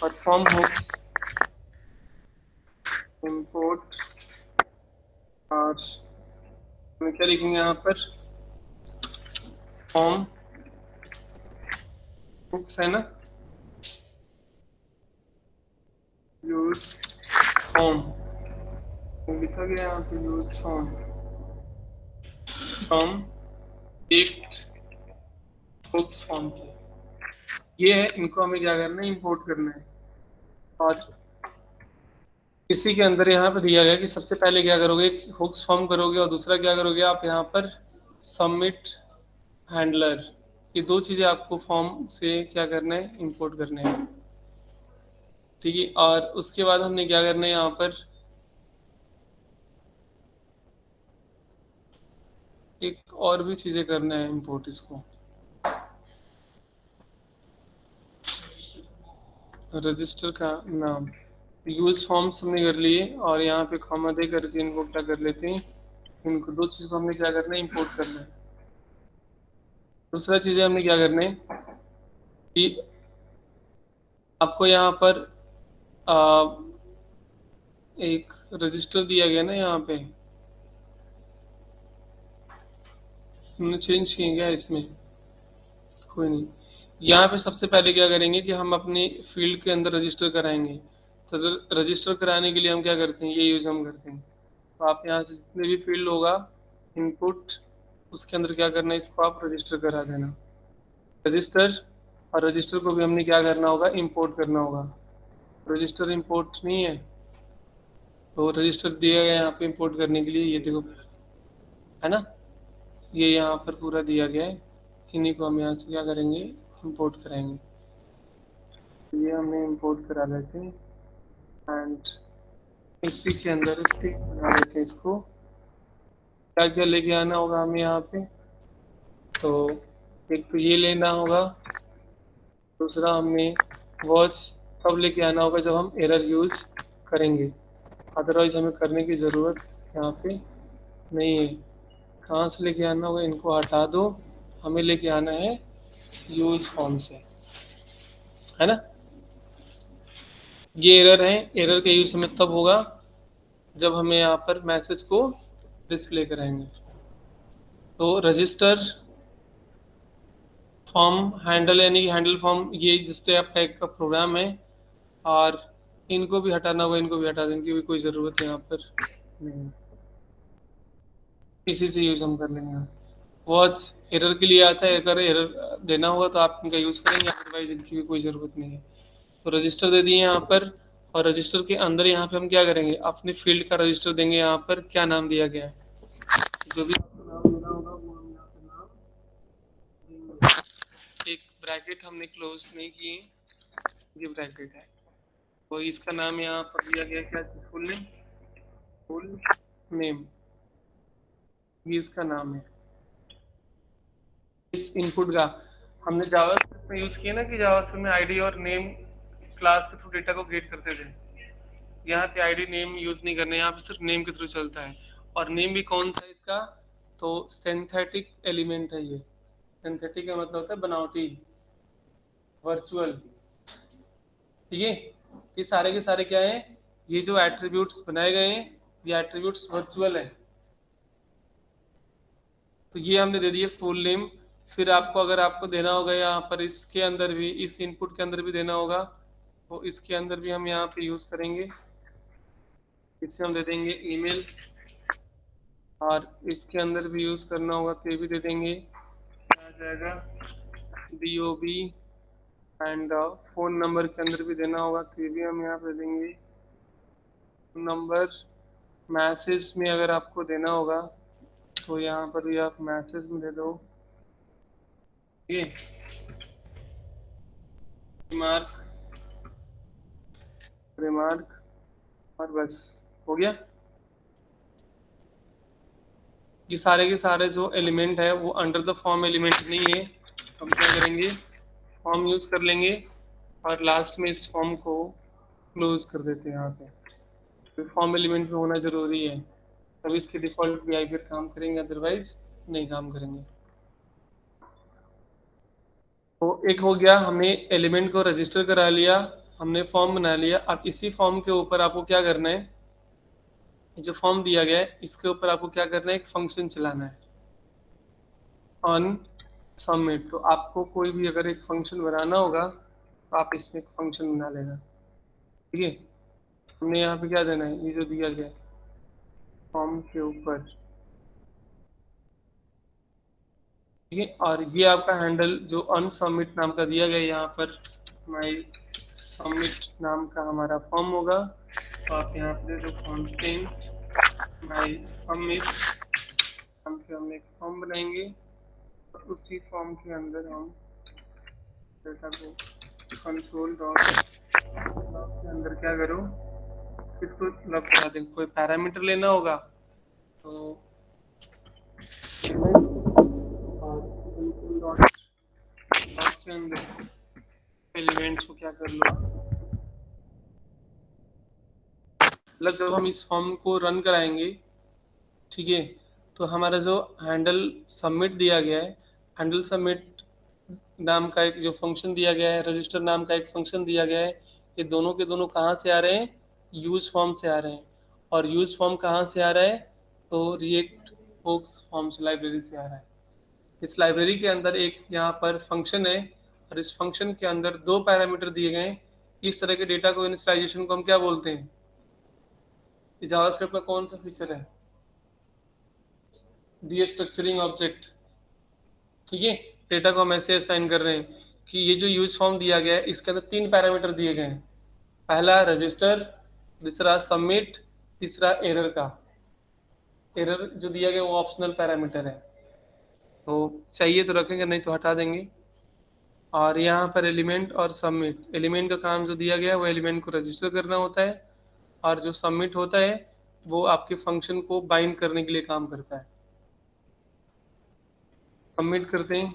और फॉर्म हुक्स इंपोर्ट, और हमें क्या लिखेंगे यहाँ पर, फॉर्म हुक्स है ना, यूज फॉर्म लिखा गया यहाँ पे, यूज फॉर्म फ्रॉम एक हुक्स फॉर्म से। ये है, इनको हमें क्या करना है, इंपोर्ट करना है। और इसी के अंदर यहाँ पे दिया गया कि सबसे पहले क्या करोगे, हुक्स फॉर्म करोगे, और दूसरा क्या करोगे आप यहाँ पर, सबमिट हैंडलर। ये दो चीज़ें आपको फॉर्म से क्या करना है, इंपोर्ट करना है। ठीक है। और उसके बाद हमने क्या करना है यहाँ पर, एक और भी चीजें करना है इंपोर्ट इसको, रजिस्टर का नाम, यूज फॉर्म्स हमने कर लिए और यहाँ पे कॉमा दे करके इनको क्या कर लेते हैं, इनको दो चीज को हमने क्या करना है, इंपोर्ट करना है। दूसरा चीज हमने क्या करना है कि आपको यहाँ पर आ, एक रजिस्टर दिया गया ना, यहाँ पे हमने चेंज किया गया इसमें, कोई नहीं। यहाँ पे सबसे पहले क्या करेंगे कि हम अपने फील्ड के अंदर रजिस्टर कराएंगे। तो रजिस्टर कराने के लिए हम क्या करते हैं, ये यूज हम करते हैं। तो आप यहाँ से जितने भी फील्ड होगा इनपुट, उसके अंदर क्या करना है, इसको आप रजिस्टर करा देना, रजिस्टर। और रजिस्टर को भी हमने क्या करना होगा, इंपोर्ट करना होगा। रजिस्टर इंपोर्ट नहीं है तो रजिस्टर दिया गया यहाँ पे इंपोर्ट करने के लिए, ये देखो है ना, ये यहाँ पर पूरा दिया गया है। इन्हीं को हम यहाँ से क्या करेंगे, इंपोर्ट कराएंगे। ये हमें इंपोर्ट करा लेते हैं एंड इसी के अंदर स्टिक बना लेते हैं इसको। क्या क्या लेके आना होगा हमें यहाँ पे, तो एक तो ये लेना होगा, दूसरा हमें वॉच तब लेके आना होगा जब हम एरर यूज करेंगे, अदरवाइज हमें करने की ज़रूरत यहाँ पे नहीं है। कहाँ से लेके आना होगा, इनको हटा दो, हमें लेके आना है यूज फॉर्म से, है ना। ये एरर है, एरर का यूज हमें तब होगा जब हमें यहाँ पर मैसेज को डिस्प्ले कराएंगे। तो रजिस्टर फॉर्म हैंडल, यानी कि हैंडल फॉर्म, ये जिस टाइप का एक प्रोग्राम है, और इनको भी हटाना होगा, इनको भी हटा देने की भी कोई ज़रूरत यहाँ पर नहीं, इसी से यूज हम कर लेंगे। वॉच एरर के लिए आता है, अगर एरर देना होगा तो आप इनका यूज़ करेंगे, अदरवाइज इनकी भी कोई ज़रूरत नहीं है। तो रजिस्टर दे दिए यहाँ पर, और रजिस्टर के अंदर यहाँ पे हम क्या करेंगे, अपने फील्ड का रजिस्टर देंगे। यहाँ पर क्या नाम दिया गया है, जो भी आपको नाम देना होगा वो हम यहाँ पे नाम देंगे। एक ब्रैकेट हमने क्लोज नहीं किए, ये ब्रैकेट है, तो इसका नाम यहाँ पर दिया गया क्या, फुल नेम, फुल नेम, ये इसका नाम है। इस इनपुट का हमने जावास्क्रिप्ट में यूज किया ना, कि जावास्क्रिप्ट में आईडी और नेम क्लास के थ्रू डेटा को गेट करते थे। यहाँ पे आईडी नेम यूज नहीं करना, यहाँ पे सिर्फ नेम के थ्रू चलता है। और नेम भी कौन सा है इसका, तो सिंथेटिक एलिमेंट है ये। सिंथेटिक का मतलब होता है बनावटी, वर्चुअल, ठीक है। ये सारे के सारे क्या है, ये जो एट्रीब्यूट्स बनाए गए हैं ये एट्रीब्यूट्स वर्चुअल है। तो ये हमने दे दिए फुल नेम। फिर आपको अगर आपको देना होगा यहाँ पर इसके अंदर भी, इस इनपुट के अंदर भी देना होगा, तो इसके अंदर भी हम यहाँ पे यूज करेंगे। इससे हम दे देंगे ईमेल, और इसके अंदर भी यूज करना होगा तो ये भी दे देंगे, आ जाएगा DOB। एंड फोन नंबर के अंदर भी देना होगा तो ये भी हम यहाँ पे दे देंगे नंबर। मैसेज में अगर आपको देना होगा तो यहाँ पर भी आप मैसेज में दे दो, ठीक है, रिमार्क, रिमार्क, और बस हो गया। ये सारे के सारे जो एलिमेंट है वो अंडर द फॉर्म एलिमेंट नहीं है। हम क्या करेंगे, फॉर्म यूज कर लेंगे और लास्ट में इस फॉर्म को क्लोज कर देते हैं यहाँ पे। तो फॉर्म एलिमेंट में होना जरूरी है, तभी इसके डिफॉल्ट बिहेवियर काम करेंगे, अदरवाइज नहीं काम करेंगे। तो एक हो गया, हमने एलिमेंट को रजिस्टर करा लिया, हमने फॉर्म बना लिया। अब इसी फॉर्म के ऊपर आपको क्या करना है, जो फॉर्म दिया गया है इसके ऊपर आपको क्या करना है, एक फंक्शन चलाना है, ऑन सबमिट। तो आपको कोई भी अगर एक फंक्शन बनाना होगा तो आप इसमें एक फंक्शन बना लेना, ठीक है। हमने यहाँ पे क्या देना है, ये जो दिया गया है फॉर्म के ऊपर, ठीक है। और ये आपका हैंडल जो अनसबमिट नाम का दिया गया है, यहाँ पर माई सबमिट नाम का हमारा फॉर्म होगा। तो आप यहाँ पे जो कॉन्स्टेंट माई सबमिट नाम के हम एक फॉर्म बनाएंगे, और उसी फॉर्म के अंदर हम डेटा को कंसोल डॉट के अंदर क्या करो, इसको लॉक करा दें। कोई पैरामीटर लेना होगा तो और डॉट के अंदर एलिमेंट्स को क्या कर लो, मतलब जब हम इस फॉर्म को रन कराएंगे, ठीक है, तो हमारा जो हैंडल सबमिट दिया गया है, हैंडल सबमिट नाम का एक जो फंक्शन दिया गया है, रजिस्टर नाम का एक फंक्शन दिया गया है, ये दोनों के दोनों कहाँ से आ रहे हैं, यूज फॉर्म से आ रहे हैं। और यूज फॉर्म कहाँ से आ रहा है, तो रिएक्ट होक्स फॉर्म्स लाइब्रेरी से आ रहा है। इस लाइब्रेरी के अंदर एक यहाँ पर फंक्शन है और इस फंक्शन के अंदर दो पैरामीटर दिए गए हैं। इस तरह के डेटा को इनिशियलाइजेशन को हम क्या बोलते हैं, जावास्क्रिप्ट में कौन सा फीचर है, डीस्ट्रक्चरिंग ऑब्जेक्ट, ठीक है। डेटा को हम ऐसे असाइन कर रहे हैं कि ये जो यूज फॉर्म दिया गया है इसके अंदर तीन पैरामीटर दिए गए हैं, पहला रजिस्टर, दूसरा सबमिट, तीसरा एरर का। एरर जो दिया गया वो ऑप्शनल पैरामीटर है, तो चाहिए तो रखेंगे, नहीं तो हटा देंगे। और यहाँ पर एलिमेंट और सबमिट, एलिमेंट का काम जो दिया गया है वो एलिमेंट को रजिस्टर करना होता है और जो सबमिट होता है वो आपके फंक्शन को बाइंड करने के लिए काम करता है। सबमिट करते हैं,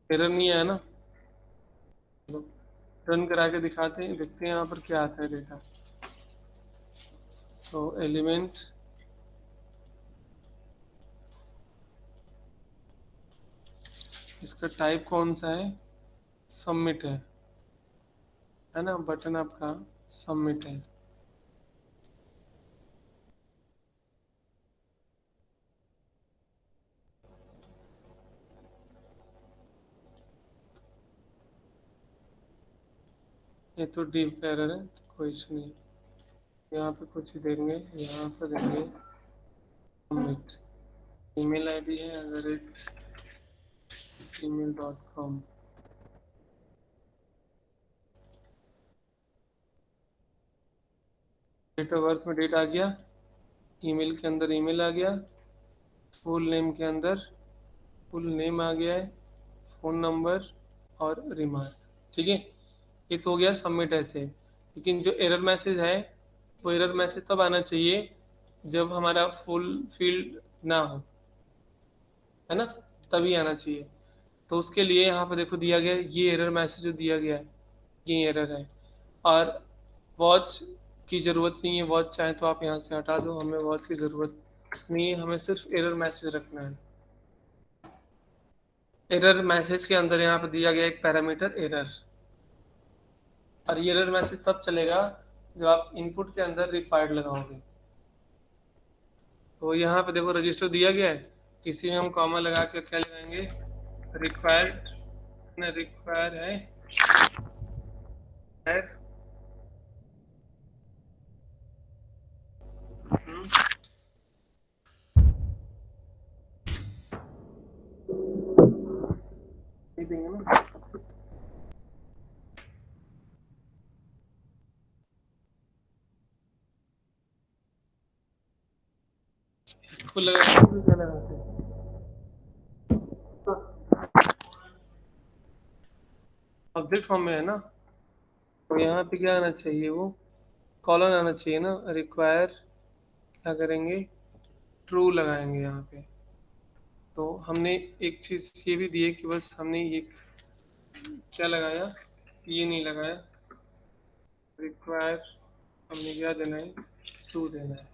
एरर नहीं आया ना, रन करा के दिखाते हैं, देखते हैं यहाँ पर क्या आता है डेटा। तो एलिमेंट, इसका टाइप कौन सा है, सबमिट है ना, बटन आपका सबमिट है। ये तो डीप का एरर है, तो कोई इशू नहीं। यहाँ पे कुछ ही देंगे, यहाँ पर देंगे सबमिट। ईमेल आईडी है @gmail.com। डेट ऑफ बर्थ में डेट आ गया, ईमेल के अंदर ईमेल आ गया, फुल नेम के अंदर फुल नेम आ गया है, फ़ोन नंबर और रिमार्क, ठीक है। ये तो हो गया सबमिट ऐसे। लेकिन जो एरर मैसेज है वो एरर मैसेज तब आना चाहिए जब हमारा फुल फील्ड ना हो, है ना, तभी आना चाहिए। तो उसके लिए यहाँ पर देखो दिया गया है, ये एरर मैसेज जो दिया गया है ये एरर है। और वॉच की ज़रूरत नहीं है, वॉच चाहे तो आप यहाँ से हटा दो, हमें वॉच की ज़रूरत नहीं है, हमें सिर्फ एरर मैसेज रखना है। एरर मैसेज के अंदर यहाँ पर दिया गया एक पैरामीटर एरर, और ये एरर मैसेज तब चलेगा जब आप इनपुट के अंदर रिक्वायर्ड लगाओगे। तो यहाँ पे देखो रजिस्टर दिया गया है, इसी में हम कॉमा लगा के क्या लगाएंगे, रिक्वायर्ड, रिक्वायर है देंगे ना, इसको लगाते क्या लगाते हैं, ऑब्जेक्ट फॉर्म में है ना, तो यहाँ पे क्या आना चाहिए, वो कॉलन आना चाहिए ना। रिक्वायर क्या करेंगे, ट्रू लगाएंगे यहाँ पे। तो हमने एक चीज़ ये भी दी है कि बस हमने ये क्या लगाया, ये नहीं लगाया, रिक्वायर हमने क्या देना है, ट्रू देना है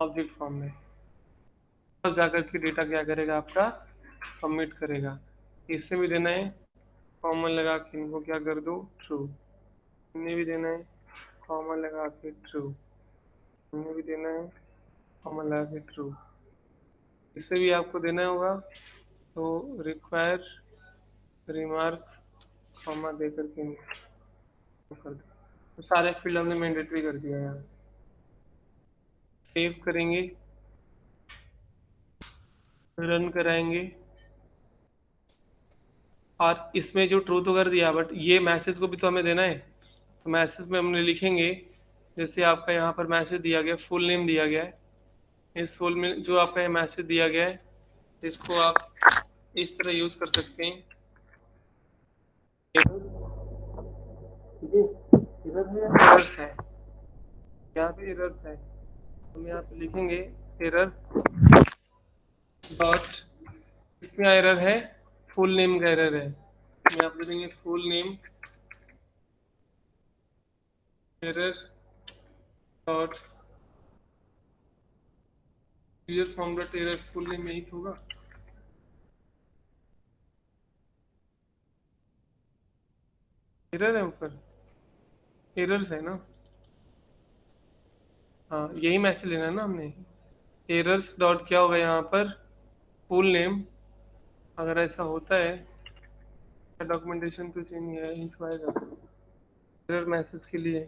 ऑब्जेक्ट फॉर्म में। तब जाकर के डेटा क्या करेगा आपका, सबमिट करेगा। इससे भी देना है, कॉमन लगा के इनको क्या कर दो, ट्रू। इन्हें भी देना है, कॉमन लगा के ट्रू। इन्हें भी देना है, कॉमन लगा के ट्रू। इसे भी आपको देना होगा, तो रिक्वायर रिमार्क कॉमा दे करके इनको कर दो। तो सारे फील्ड हमने मैंडेटरी कर दिया यहाँ। सेव करेंगे, रन कराएंगे, और इसमें जो ट्रू तो कर दिया, बट ये मैसेज को भी तो हमें देना है। तो मैसेज में हमने लिखेंगे, जैसे आपका यहाँ पर मैसेज दिया गया, फुल नेम दिया गया है, इस फुल में जो आपका ये मैसेज दिया गया है इसको आप इस तरह यूज़ कर सकते हैं, एरर है या एरर्स है? यहाँ पे एरर्स है, हम यहाँ पे लिखेंगे एरर डॉट, इसमें एरर है, फुल नेम का एरर है, यहाँ पे देंगे full name error dot user form dot error, full name यही तो होगा, एरर है ऊपर, एरर्स है ना, हाँ यही मैसेज लेना है ना हमने, एरर्स डॉट क्या होगा यहाँ पर, फुल नेम, अगर ऐसा होता है डॉक्यूमेंटेशन तो चेंज है इशू आएगा एरर मैसेज के लिए,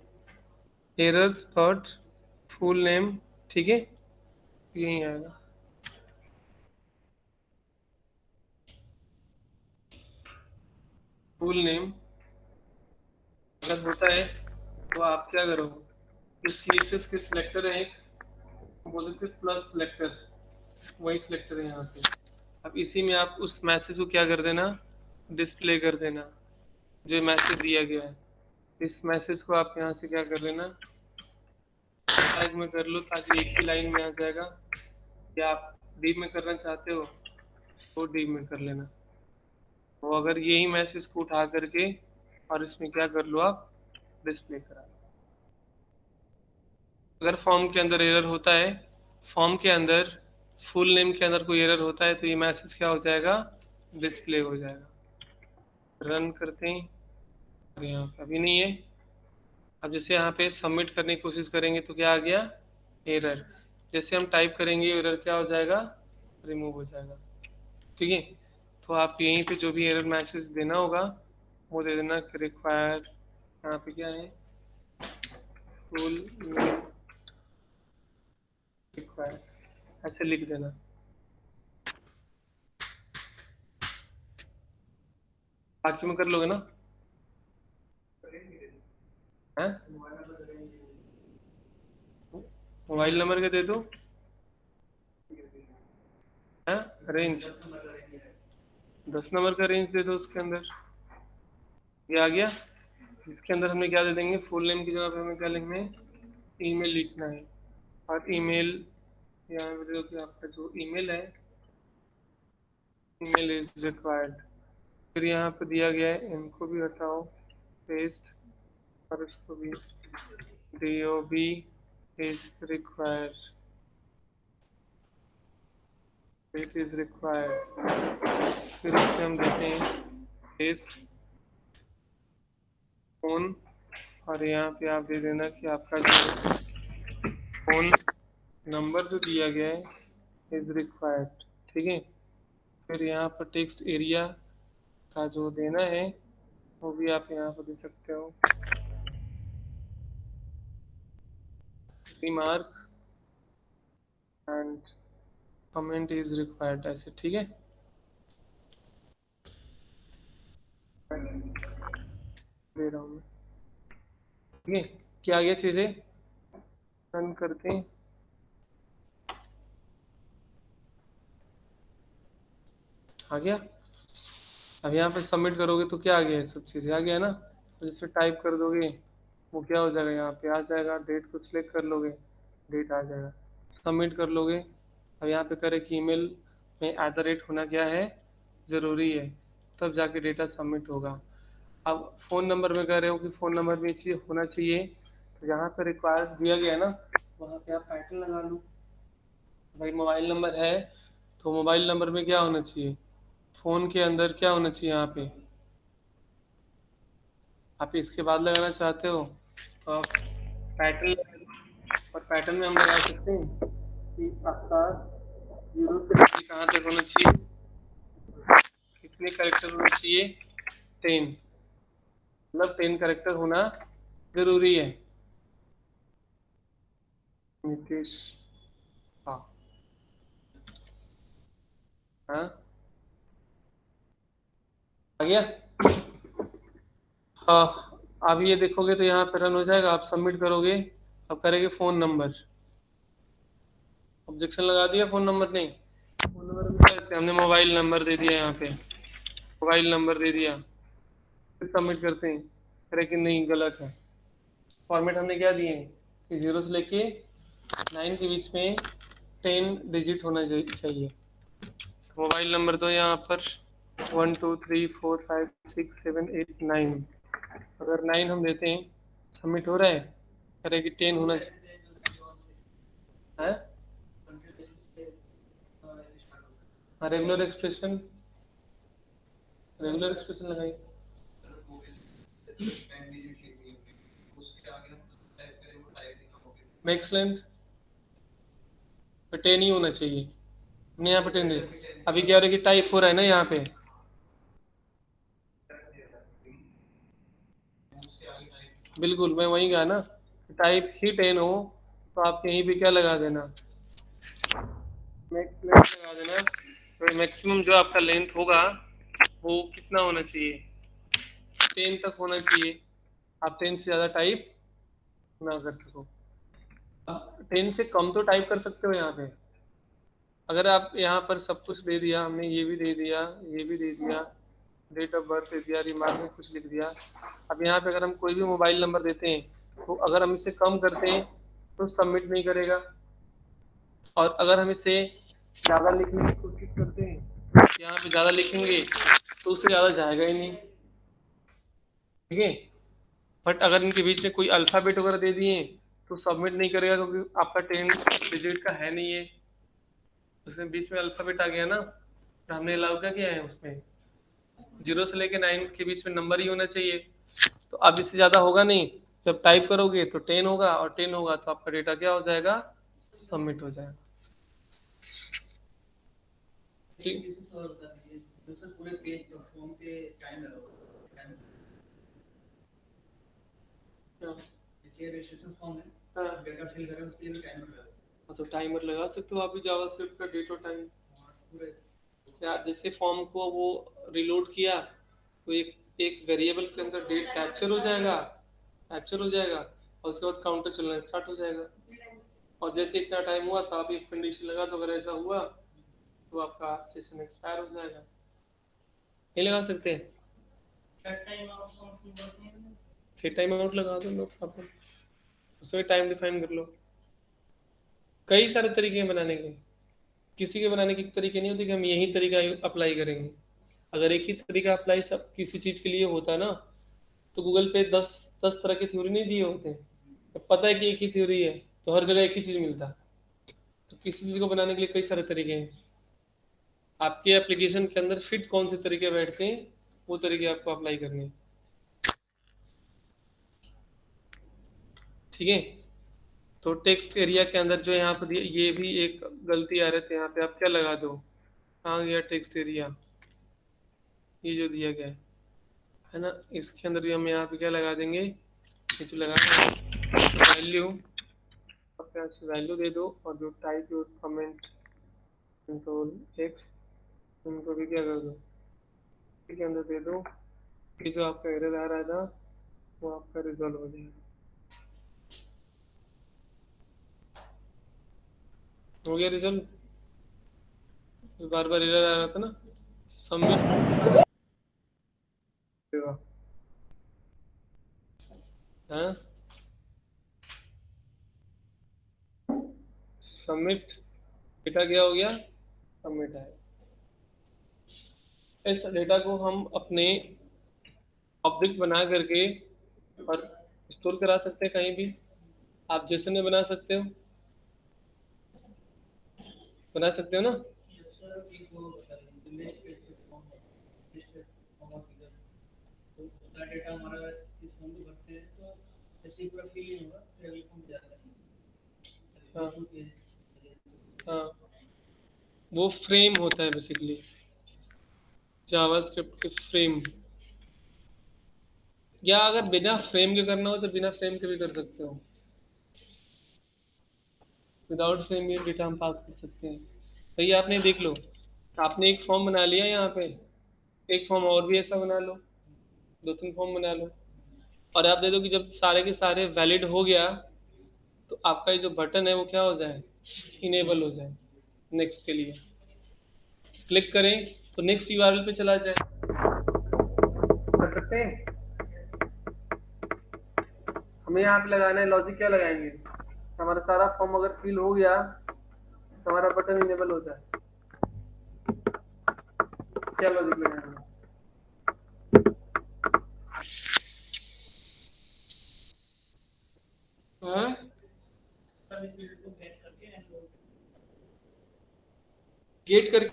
एरर्स डॉट फुल नेम, ठीक है यही आएगा, फुल नेम अगर होता है तो आप क्या करो, इस CSS के सिलेक्टर है एक, बोलते थे प्लस सिलेक्टर, वही सिलेक्टर है यहाँ पे, अब इसी में आप उस मैसेज को क्या कर देना, डिस्प्ले कर देना, जो मैसेज दिया गया है, इस मैसेज को आप यहाँ से क्या कर लेना, टैग में कर लो, ताकि एक ही लाइन में आ जाएगा, या आप डीप में करना चाहते हो तो डीप में कर लेना, तो अगर यही मैसेज को उठा करके और इसमें क्या कर लो आप, डिस्प्ले करा लो। अगर फॉर्म के अंदर एरर होता है, फॉर्म के अंदर फुल नेम के अंदर कोई एरर होता है, तो ये मैसेज क्या हो जाएगा, डिस्प्ले हो जाएगा। रन करते हैं, और यहाँ पे अभी नहीं है, अब जैसे यहाँ पे सबमिट करने की कोशिश करेंगे तो क्या आ गया, एरर, जैसे हम टाइप करेंगे एरर क्या हो जाएगा, रिमूव हो जाएगा, ठीक है। तो आप यहीं पे जो भी एरर मैसेज देना होगा वो दे देना, रिक्वायर, यहाँ पे क्या है, फुल नेम रिक्वायर, ऐसे लिख देना, बाकी में कर लोगे ना, हैं मोबाइल नंबर के दे दो, हैं रेंज 10 नंबर का रेंज दे दो, उसके अंदर ये आ गया, इसके अंदर हमने क्या दे देंगे, फुल नेम की जगह पे हमें क्या लिखना है, ईमेल लिखना है, और ईमेल यहाँ पे देखो कि आपका जो ईमेल है, ईमेल इज रिक्वायर्ड, फिर यहाँ पे दिया गया है, इनको भी हटाओ, पेस्ट, और इसको भी DOB is required, it is required, फिर इसमें हम देते हैं पेस्ट फोन, और यहाँ पे आप दे देना कि आपका जो फोन नंबर जो दिया गया है इज रिक्वायर्ड, ठीक है। फिर यहाँ पर टेक्स्ट एरिया का जो देना है वो भी आप यहाँ पर दे सकते हो, remark and comment is required, ऐसे, ठीक है। दे रहा हूँ मैं, ठीक है, क्या आ गया चीजें, रन करते हैं, आ गया। अब यहाँ पे सबमिट करोगे तो क्या आ गया है, सब चीज़ें आ गया ना, तो जैसे टाइप कर दोगे वो क्या हो जाएगा, यहाँ पे आ जाएगा, डेट को सिलेक्ट कर लोगे, डेट आ जाएगा, सबमिट कर लोगे। अब यहाँ पे करें कि ईमेल में @ होना क्या है, ज़रूरी है, तब जाके डेटा सबमिट होगा। अब फ़ोन नंबर में कह रहे हो कि फ़ोन नंबर में चीज़ होना चाहिए, तो जहाँ पे रिक्वायर्ड दिया गया है ना, वहाँ पे आप टाइटल लगा लो, भाई मोबाइल नंबर है तो मोबाइल नंबर में क्या होना चाहिए, फ़ोन के अंदर क्या होना चाहिए, यहाँ पे आप इसके बाद लगाना चाहते हो तो आप पैटर्न, और पैटर्न में हम लगा सकते हैं कि आपका 0 से लेकर कहाँ तक होना चाहिए, कितने कैरेक्टर होना चाहिए, 10, मतलब 10 कैरेक्टर होना जरूरी है। नीतीश, हाँ हाँ आ गया, हाँ। अब ये देखोगे तो यहाँ पे रन हो जाएगा, आप सबमिट करोगे, अब करेंगे फ़ोन नंबर, ऑब्जेक्शन लगा दिया, फ़ोन नंबर नहीं, फ़ोन नंबर में क्या देते हैं? हमने मोबाइल नंबर दे दिया, यहाँ पे मोबाइल नंबर दे दिया, फिर सबमिट करते हैं, अरे कि नहीं, गलत है। फॉर्मेट हमने क्या दिए हैं कि 0 से लेके 9 के बीच में 10 डिजिट होना चाहिए। तो मोबाइल नंबर तो यहाँ पर 1 2 3 4 5 6 7 8 9, अगर 9 हम देते हैं सबमिट हो रहा है, अरे कि 10 होना चाहिए। हाँ, रेगुलर एक्सप्रेशन लगाइए। मैक्स लेंथ पे 10 ही होना चाहिए, हमने यहाँ पे 10 दे। अभी क्या हो रहा है कि टाइप हो रहा है ना यहाँ पे, बिल्कुल मैं वही कहा ना, टाइप ही 10 हो तो आप यहीं पे क्या लगा देना, मैक्स लेंथ लगा देना। तो मैक्सिमम जो आपका लेंथ होगा वो कितना होना चाहिए, 10 तक होना चाहिए। आप 10 से ज़्यादा टाइप ना कर सको। आप 10 से कम तो टाइप कर सकते हो यहाँ पे। अगर आप यहाँ पर सब कुछ दे दिया हमने, ये भी दे दिया, ये भी दे दिया, डेट ऑफ बर्थ दे दिया, रिमार्क में कुछ लिख दिया। अब यहाँ पे अगर हम कोई भी मोबाइल नंबर देते हैं तो अगर हम इसे कम करते हैं तो सबमिट नहीं करेगा, और अगर हम इसे ज़्यादा लिखने की कोशिश करते हैं, यहाँ पे ज़्यादा लिखेंगे तो उससे ज़्यादा जाएगा ही नहीं। ठीक है, बट अगर इनके बीच में कोई अल्फ़ाबेट वगैरह दे दिए तो सबमिट नहीं करेगा, क्योंकि आपका 10 डिजिट का है नहीं है, उसमें बीच में अल्फ़ाबेट आ गया ना, तो हमने अलाउ क्या किया है उसमें 0 से लेके 9 के बीच में नंबर ही होना चाहिए। तो अब इससे ज़्यादा होगा नहीं, जब टाइप करोगे तो 10 होगा, और 10 होगा तो आपका डेटा क्या हो जाएगा, सबमिट हो जाएगा। ठीक, पूरे पेज फॉर्म पे टाइम हाँ रजिस्ट्रेशन फॉर्म है, हाँ, डेटा फिल करें उसके लिए टाइमर लगा। तो टाइमर लगा सकते हो आप भी जावास्क्रिप्ट का, डेट और टाइम। पूरे क्या जैसे फॉर्म को वो रिलोड किया तो एक एक वेरिएबल के अंदर डेट कैप्चर हो जाएगा, और उसके बाद काउंटर चलना स्टार्ट हो जाएगा। और जैसे इतना टाइम हुआ तो आप एक कंडीशन लगा दो, अगर ऐसा हुआ तो आपका सेशन एक्सपायर हो जाएगा। नहीं लगा सकते, सेट टाइम आउट लगा दो, नो प्रॉब्लम, उसमें टाइम डिफाइन कर लो। कई सारे तरीके हैं बनाने के, किसी के बनाने के तरीके नहीं होते कि हम यही तरीका अप्लाई करेंगे। अगर एक ही तरीका अप्लाई सब किसी चीज के लिए होता ना, तो गूगल पे 10 तरह की थ्योरी नहीं दिए होते। तो पता है कि एक ही थ्योरी है तो हर जगह एक ही चीज मिलता। तो किसी चीज को बनाने के लिए कई सारे तरीके हैं, आपके एप्लीकेशन के अंदर फिट कौन से तरीके बैठते हैं वो तरीके आपको अप्लाई करने हैं। ठीक है, तो टेक्स्ट एरिया के अंदर जो यहाँ पर ये भी एक गलती आ रही है, यहाँ पे आप क्या लगा दो, कहाँ गया टेक्स्ट एरिया, ये जो दिया गया है ना, इसके अंदर भी हम यहाँ पे क्या लगा देंगे, ये जो लगा वैल्यू, आप यहाँ से वैल्यू दे दो, और जो type your comment control x, उनको भी क्या कर दो, के अंदर दे दो। ये जो आपका एरर आ रहा था वो आपका रिजॉल्व हो जाएगा। हो गया रिजल्ट, बार बार एरर आ रहा था ना, सबमिट, हाँ सबमिट, डेटा क्या हो गया, सबमिट है। इस डेटा को हम अपने ऑब्जेक्ट बना करके और स्टोर करा सकते हैं कहीं भी, आप जैसे में बना सकते हो, बना सकते हो ना। डेटा हमारा इस फॉर्म को भरते हैं तो जैसे पूरा फिल नहीं होगा फिर अगले फॉर्म जाता हाँ है। हाँ, वो फ्रेम होता है बेसिकली, जावास्क्रिप्ट के फ्रेम, या अगर बिना फ्रेम के करना हो तो बिना फ्रेम के भी कर सकते हो, विदाउट फ्रेम भी डेटा हम पास कर सकते हैं। भैया आपने देख लो, आपने एक फॉर्म बना लिया यहाँ पे, एक फॉर्म और भी ऐसा बना लो, 2-3 फॉर्म बना लो, और आप दे दो कि जब सारे के सारे वैलिड हो गया तो आपका ये जो बटन है वो क्या हो जाए, इनेबल हो जाए नेक्स्ट के लिए। क्लिक करें तो नेक्स्ट यूआरएल पे चला जाए, कर सकते हैं। हमें यहाँ पे लगाना है लॉजिक, क्या लगाएंगे, हमारा सारा फॉर्म अगर फिल हो गया तो हमारा बटन इनेबल हो जाए। क्या लॉजिक लगाएंगे? हाँ, सभी फील्ड को गेट करके एनरोल गेट करके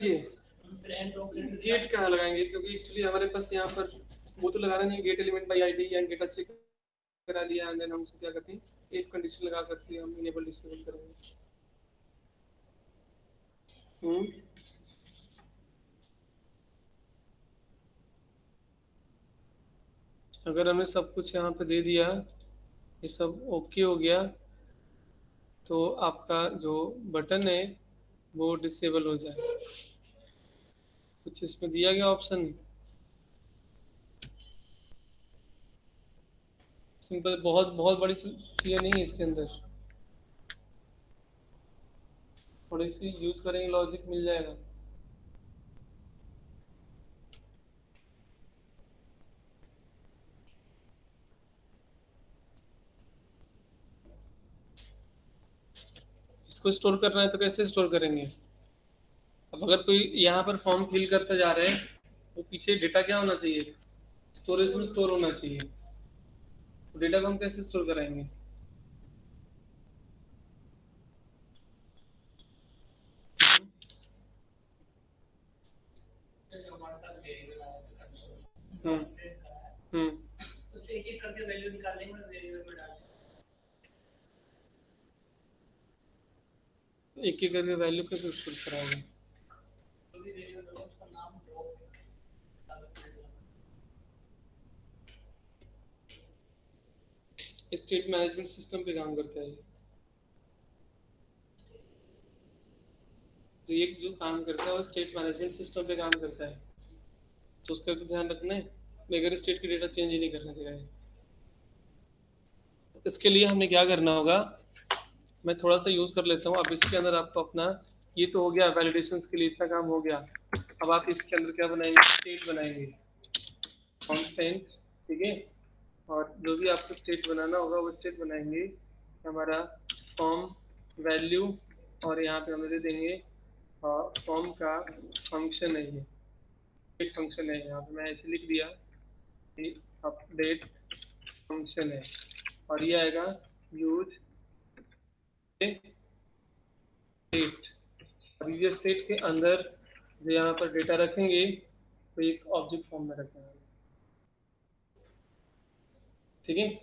फिर एनरोल गेट कहाँ लगाएंगे, क्योंकि एक्चुअली हमारे पास यहाँ पर वो तो लगाना नहीं, get element by ID and data check करा दिया, एंड देन हम उसको क्या करते हैं, इफ कंडीशन लगा करके हम इनेबल डिसेबल करेंगे। अगर हमने सब कुछ यहाँ पे दे दिया, ये सब ओके हो गया, तो आपका जो बटन है वो डिसेबल हो जाए। कुछ इसमें दिया गया ऑप्शन, सिंपल, बहुत बहुत बड़ी चीज़ें नहीं है इसके अंदर, थोड़ी सी यूज करेंगे लॉजिक मिल जाएगा। इसको स्टोर करना है तो कैसे स्टोर करेंगे? अब अगर कोई यहाँ पर फॉर्म फिल करते जा रहे हैं तो पीछे डेटा क्या होना चाहिए, स्टोरेज में स्टोर होना चाहिए, तो डेटा को हम कैसे स्टोर कराएंगे? हमारे पास वेरिएबल आया था हम्म कंसोल, हम्म उससे एक-एक करके वैल्यू निकालेंगे और वेरिएबल में डालेंगे। एक एक करके वैल्यू कैसे स्टोर कराएंगे? जो भी वेरिएबल होगा उसका नाम ड्रॉप स्टेट मैनेजमेंट सिस्टम पे काम करता है ये। तो ये जो काम करता है वो स्टेट मैनेजमेंट सिस्टम पे काम करता है, तो उसका भी ध्यान रखना है, मेगर स्टेट की डेटा चेंज ही नहीं करने देगा ये। इसके लिए हमें क्या करना होगा, मैं थोड़ा सा यूज कर लेता हूँ। अब इसके अंदर आपको अपना, ये तो हो गया वैलिडेशन के लिए, इतना काम हो गया। अब आप इसके अंदर क्या बनाएंगे, स्टेट बनाएंगे, कांस्टेंट, ठीक है। और जो भी आपको स्टेट बनाना होगा वो स्टेट बनाएंगे, हमारा फॉर्म वैल्यू, और यहाँ पे हमें दे देंगे फॉर्म का फंक्शन है, ये एक फंक्शन है, यहाँ पे मैं ऐसे लिख दिया कि अपडेट फंक्शन है, और ये आएगा यूज स्टेट। और ये स्टेट के अंदर जो यहाँ पर डेटा रखेंगे तो एक ऑब्जेक्ट फॉर्म में रखेंगे, ठीक है।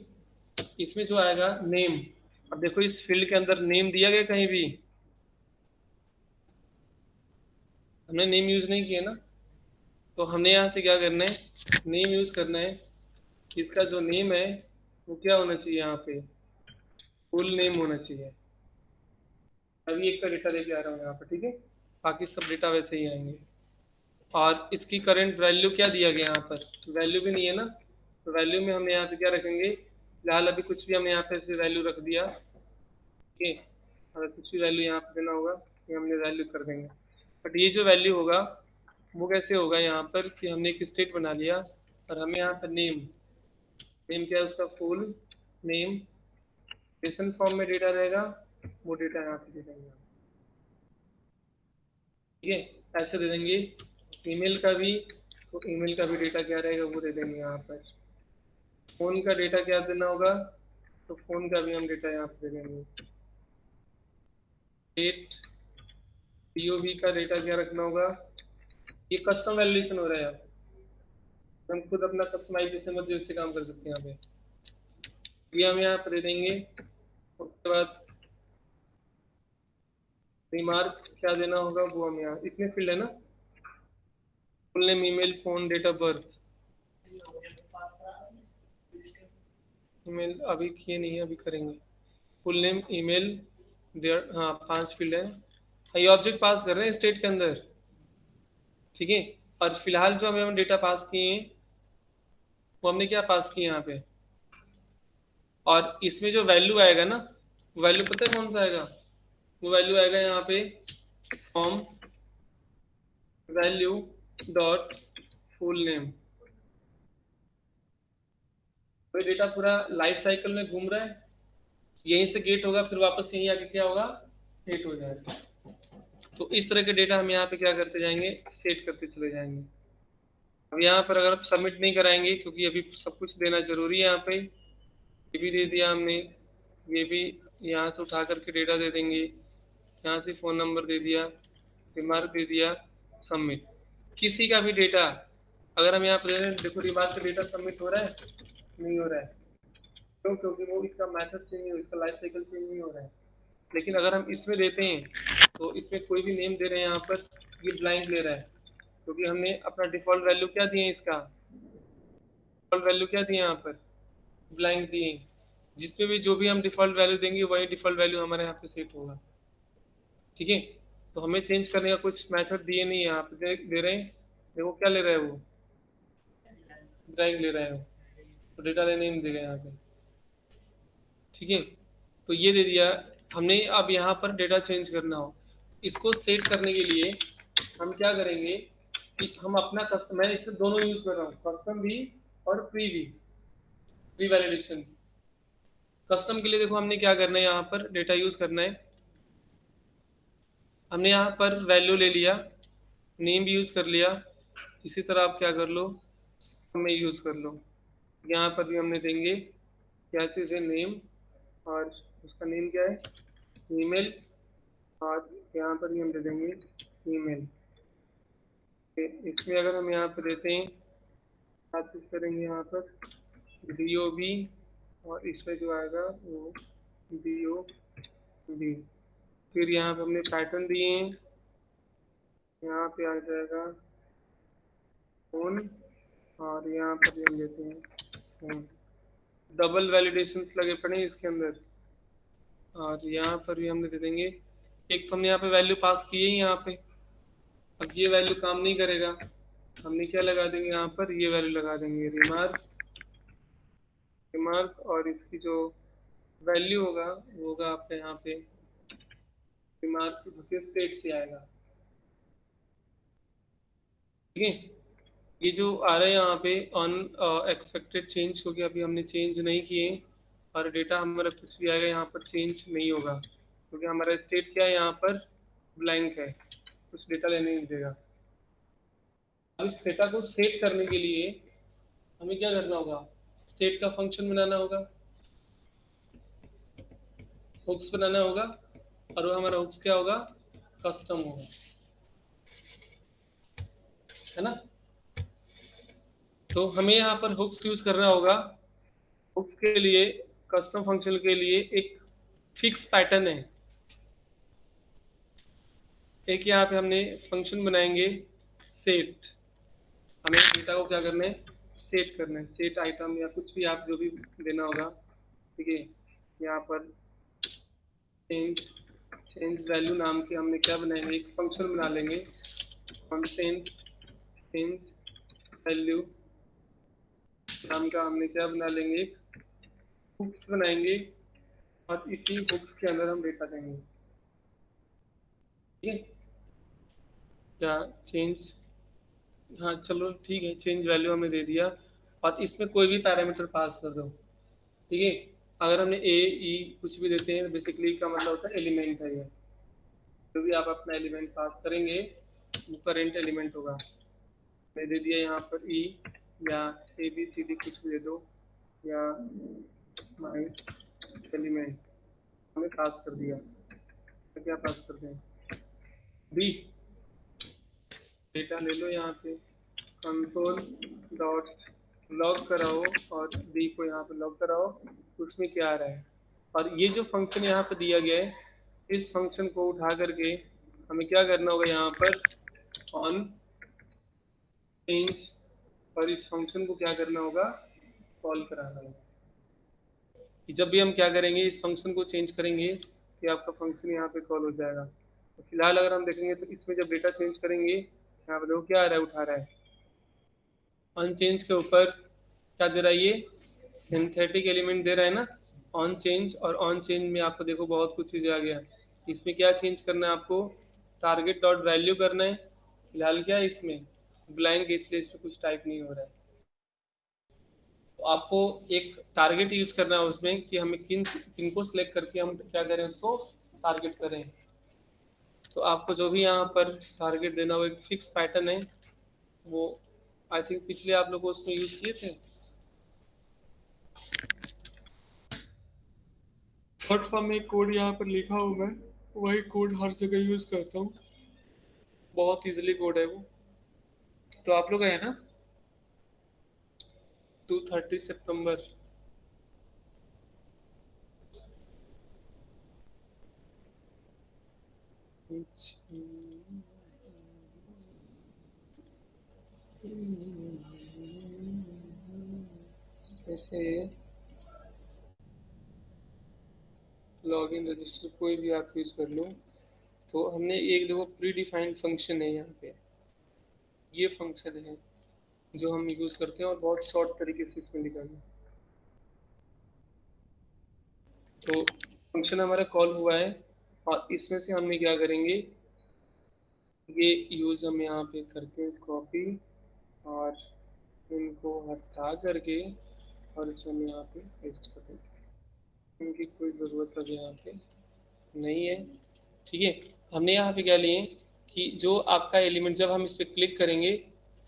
इसमें जो आएगा नेम, अब देखो इस फील्ड के अंदर नेम दिया गया कहीं भी, हमने नेम यूज नहीं किया ना, तो हमने यहाँ से क्या करना है, नेम यूज करना है। इसका जो नेम है वो क्या होना चाहिए, यहाँ पे फुल नेम होना चाहिए। अभी एक का डेटा लेके आ रहा हूँ यहाँ पर, ठीक है, बाकी सब डेटा वैसे ही आएंगे। और इसकी करंट वैल्यू क्या दिया गया, यहाँ पर वैल्यू भी नहीं है ना, तो वैल्यू में हम यहाँ पे क्या रखेंगे, फिलहाल अभी कुछ भी हमने यहाँ पे वैल्यू रख दिया, ठीक है। अगर कुछ भी वैल्यू यहाँ पे देना होगा ये हमने वैल्यू कर देंगे। बट ये जो वैल्यू होगा वो कैसे होगा, यहाँ पर कि हमने एक स्टेट बना लिया और हमें यहाँ पर नेम, नेम क्या है उसका फुल नेम, जेसन फॉर्म में डेटा रहेगा, वो डेटा यहाँ पे दे देंगे, ठीक है, ऐसे दे देंगे। ईमेल का भी, तो ईमेल का भी डेटा क्या रहेगा वो दे देंगे यहाँ पर। फ़ोन का डेटा क्या देना होगा, तो फ़ोन का भी हम डेटा यहाँ पे दे देंगे। डेट, पीओवी का डेटा क्या रखना होगा, ये कस्टम वैल्यूएशन हो रहा है यहाँ पे, हम खुद अपना कस्टमाइजेशन मत जैसे काम कर सकते हैं यहाँ पे, ये हम यहाँ पे दे देंगे। उसके बाद रिमार्क क्या देना होगा वो हम यहाँ, इतने फील्ड है ना, full name, email, phone, date of birth. Email अभी किए नहीं है, अभी करेंगे। फुल नेम, ईमेल, हाँ 5 फील्ड है। हाँ, ये ऑब्जेक्ट पास कर रहे हैं स्टेट के अंदर, ठीक है। और फिलहाल जो हमें हम डेटा पास किए हैं वो हमने क्या पास किए यहाँ पे, और इसमें जो वैल्यू आएगा ना, वैल्यू पता है कौन सा आएगा, वो वैल्यू आएगा यहाँ पे form value dot full name, तो डेटा पूरा लाइफ साइकिल में घूम रहा है, यहीं से गेट होगा, फिर वापस यहीं आके क्या होगा, सेट हो जाएगा। तो इस तरह के डेटा हम यहाँ पे क्या करते जाएंगे, सेट करते चले जाएंगे। अब यहाँ पर अगर आप सबमिट नहीं कराएंगे, क्योंकि अभी सब कुछ देना जरूरी है, यहाँ पे ये भी दे दिया हमने, ये भी यहाँ से उठा करके डेटा दे देंगे, यहाँ से फ़ोन नंबर दे दिया, रिमार्क दे दिया, सबमिट। किसी का भी डेटा अगर हम यहाँ पर दे रहे हैं, देखो रिमार्क का डेटा सबमिट हो रहा है, नहीं हो रहा है, क्यों? क्योंकि वो इसका मेथड चेंज नहीं हो, इसका लाइफ साइकिल चेंज नहीं हो रहा है। लेकिन अगर हम इसमें देते हैं, तो इसमें कोई भी नेम दे रहे हैं यहाँ पर, ये ब्लाइंक ले रहा है, क्योंकि हमने अपना डिफ़ॉल्ट वैल्यू क्या दिए, इसका डिफ़ॉल्ट वैल्यू क्या दिए यहाँ पर, ब्लाइंक दिए। जिसपे भी जो भी हम डिफ़ॉल्ट वैल्यू देंगे, वही डिफ़ॉल्ट वैल्यू हमारे यहाँ पे सेट होगा। ठीक है, तो हमें चेंज करने का कुछ मेथड दिए नहीं है यहाँ पे, दे रहे हैं, देखो क्या ले रहा है वो, ब्लाइंक ले रहा है वो, तो डेटा लेने नहीं देगा यहाँ पे। ठीक है, तो ये दे दिया हमने। अब यहाँ पर डेटा चेंज करना हो, इसको सेट करने के लिए हम क्या करेंगे कि हम अपना कस्टम, मैं इससे दोनों यूज कर रहा हूँ, कस्टम भी और प्री भी, प्री वैलिडेशन। कस्टम के लिए देखो हमने क्या करना है, यहाँ पर डेटा यूज करना है, हमने यहाँ पर वैल्यू ले लिया, नेम भी यूज कर लिया, इसी तरह आप क्या कर लो, हमें यूज कर लो। यहाँ पर भी हमने देंगे क्या चीज़ है, नेम, और उसका नेम क्या है, ईमेल, और यहाँ पर भी हम दे देंगे ईमेल। इसमें अगर हम यहाँ पर देते हैं, क्या चीज़ करेंगे यहाँ पर, DOB, और इसमें जो आएगा वो DOB। फिर यहाँ पे हमने पैटर्न दिए हैं, यहाँ पे आ जाएगा फोन, और यहाँ पर भी हम देते हैं फोन। डबल वैलिडेशन लगे पड़े हैं इसके अंदर, और यहाँ पर भी हमने दे देंगे, एक तो हमने यहाँ पे वैल्यू पास की है यहाँ पे, अब ये वैल्यू काम नहीं करेगा, हमने क्या लगा देंगे यहाँ पर, ये वैल्यू लगा देंगे, रिमार्क, रिमार्क, और इसकी जो वैल्यू होगा वो होगा आपके यहाँ पे, रिमार्क स्टेट से आएगा। ठीक है, ये जो आ रहा है यहाँ पे ऑन एक्सपेक्टेड चेंज, क्योंकि अभी हमने चेंज नहीं किए, और डेटा हमारा कुछ भी आएगा यहाँ पर चेंज नहीं होगा, क्योंकि हमारा स्टेट क्या है यहाँ पर, ब्लैंक है, कुछ डेटा लेने नहीं देगा। अब इस डेटा को सेट करने के लिए हमें क्या करना होगा, स्टेट का फंक्शन बनाना होगा, हुक्स बनाना होगा, और वो हमारा हुक्स क्या होगा, कस्टम होगा, है ना। तो हमें यहाँ पर हुक्स यूज करना होगा। हुक्स के लिए, कस्टम फंक्शन के लिए एक फिक्स पैटर्न है, एक यहाँ पे हमने फंक्शन बनाएंगे सेट, हमें डेटा को क्या करना है, सेट करना है, सेट आइटम या कुछ भी आप जो भी देना होगा। ठीक है, यहाँ पर चेंज, चेंज वैल्यू नाम के हमने क्या बनाएंगे, एक फंक्शन बना लेंगे, कंस्टेंट चेंज वैल्यू नाम का हमने क्या बना लेंगे, हुक्स बनाएंगे, और इसी हुक्स के अंदर हम डेटा देंगे। ठीक है, क्या चेंज, हाँ चलो ठीक है, चेंज वैल्यू हमें दे दिया, और इसमें कोई भी पैरामीटर पास कर दो। ठीक है, अगर हमने ए ई कुछ भी देते हैं, बेसिकली का मतलब होता है एलिमेंट है, ये जो भी आप अपना एलिमेंट पास करेंगे वो करेंट एलिमेंट होगा। मैं दे दिया यहाँ पर ई, या ABCD कुछ भी दे दो, या माई एलिमेंट हमने पास कर दिया, तो क्या पास करते हैं, बी, डेटा ले लो यहाँ पे, कंसोल डॉट लॉग कराओ, और बी को यहाँ पे लॉग कराओ, उसमें क्या आ रहा है। और ये जो फंक्शन यहाँ पे दिया गया है, इस फंक्शन को उठा करके हमें क्या करना होगा, यहाँ पर ऑन चेंज, और इस फंक्शन को क्या करना होगा, कॉल कराना होगा। कि जब भी हम क्या करेंगे, इस फंक्शन को चेंज करेंगे, कि आपका फंक्शन यहाँ पे कॉल हो जाएगा। तो फिलहाल अगर हम देखेंगे तो इसमें जब डेटा चेंज करेंगे, यहाँ पे देखो क्या आ रहा है, उठा रहा है, ऑन चेंज के ऊपर क्या दे रहा है, ये सिंथेटिक एलिमेंट दे रहा है ना, ऑन चेंज। और ऑन चेंज में आपको देखो बहुत कुछ चीज़ें आ गया, इसमें क्या चेंज करना है आपको, टारगेट डॉट वैल्यू करना है, फिलहाल क्या है इसमें ब्लैंक, इसलिए इसमें कुछ टाइप नहीं हो रहा है। तो आपको एक टारगेट यूज करना है उसमें कि हमें किन किन को सिलेक्ट करके हम क्या करें, उसको टारगेट करें। तो आपको जो भी यहाँ पर टारगेट देना वो एक फिक्स पैटर्न है, वो आई थिंक पिछले आप लोगों उसमें यूज किए थे। शॉर्ट फॉर्म में कोड यहाँ पर लिखा हूँ मैं, वही कोड हर जगह यूज करता हूँ, बहुत इजीली कोड है वो। तो आप लोग है ना 2 सितंबर। इसमें से लॉगिन रजिस्टर कोई भी आप यूज कर लो। तो हमने एक देखो प्री डिफाइंड फंक्शन है यहाँ पे, ये फंक्शन है जो हम यूज करते हैं और बहुत शॉर्ट तरीके से इसमें लिखा गया। तो फंक्शन हमारा कॉल हुआ है और इसमें से हम क्या करेंगे, ये यूज हम यहाँ पे करते हैं कॉपी और इनको हटा करके और इसमें हम यहाँ पे पेस्ट कर देंगे, इनकी कोई ज़रूरत अब यहाँ पे नहीं है। ठीक है, हमने यहाँ पे क्या लिए कि जो आपका एलिमेंट जब हम इस पर क्लिक करेंगे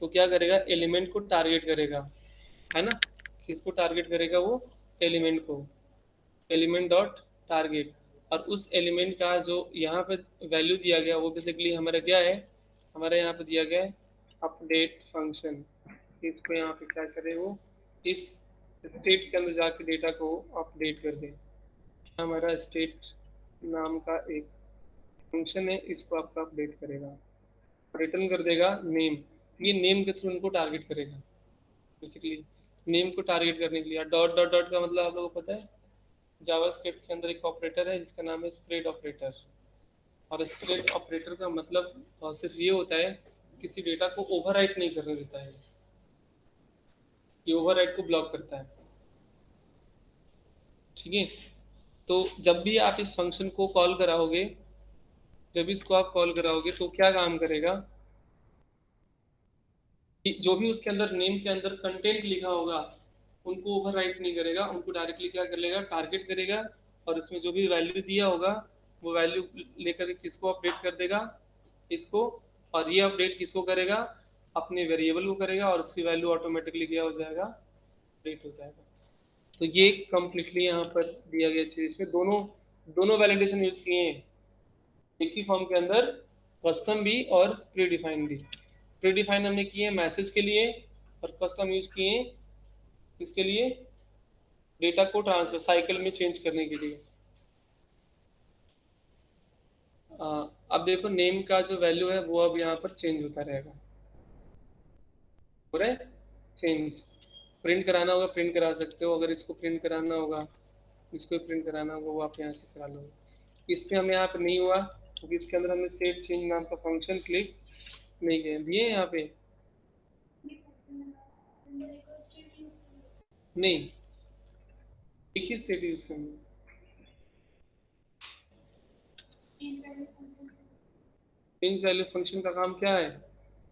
तो क्या करेगा, एलिमेंट को टारगेट करेगा, है ना। किसको टारगेट करेगा वो, एलिमेंट को, एलिमेंट डॉट टारगेट। और उस एलिमेंट का जो यहाँ पे वैल्यू दिया गया वो बेसिकली हमारा क्या है, हमारा यहाँ पे दिया गया है अपडेट फंक्शन। इसको यहाँ पे क्या करे, वो इस स्टेट के अंदर जाके डेटा को अपडेट कर दे। हमारा स्टेट नाम का एक फंक्शन है, इसको आपका अपडेट करेगा, रिटर्न कर देगा नेम। ये नेम के थ्रू उनको टारगेट करेगा बेसिकली। नेम को टारगेट करने के लिए डॉट डॉट डॉट का मतलब आप लोगों को पता है, जावास्क्रिप्ट के अंदर एक ऑपरेटर है जिसका नाम है स्प्रेड ऑपरेटर। और स्प्रेड ऑपरेटर का मतलब सिर्फ ये होता है किसी डेटा को ओवरराइट नहीं करने देता है, ये ओवरराइट को ब्लॉक करता है। ठीक है, तो जब भी आप इस फंक्शन को कॉल कराओगे, जब इसको आप कॉल कराओगे तो क्या काम करेगा कि जो भी उसके अंदर नेम के अंदर कंटेंट लिखा होगा उनको ओवरराइट नहीं करेगा, उनको डायरेक्टली क्या कर लेगा, टारगेट करेगा। और उसमें जो भी वैल्यू दिया होगा वो वैल्यू लेकर के किसको अपडेट कर देगा, इसको। और ये अपडेट किसको करेगा, अपने वेरिएबल को करेगा और उसकी वैल्यू ऑटोमेटिकली क्या हो जाएगा, अपडेट हो जाएगा। तो ये कम्प्लीटली यहाँ पर दिया गया चीज, इसमें दोनों दोनों वैलिडेशन यूज किए हैं एक ही फॉर्म के अंदर, कस्टम भी और प्री डिफाइन भी। प्री डिफाइन हमने किए मैसेज के लिए और कस्टम यूज किए इसके लिए, डेटा को ट्रांसफर साइकिल में चेंज करने के लिए। अब देखो नेम का जो वैल्यू है वो अब यहाँ पर चेंज होता रहेगा, हो रहा है चेंज। प्रिंट कराना होगा प्रिंट करा सकते हो, अगर इसको प्रिंट कराना होगा, इसको प्रिंट कराना होगा वो आप यहाँ से करा लो। इस पे हमें यहाँ पे नहीं हुआ क्योंकि इसके अंदर हमने सेट चेंज नाम का फंक्शन क्लिक नहीं किया, दिए यहाँ पे नहीं, एक ही स्टेट यूज करना। चेंज वैल्यू फंक्शन का काम क्या है,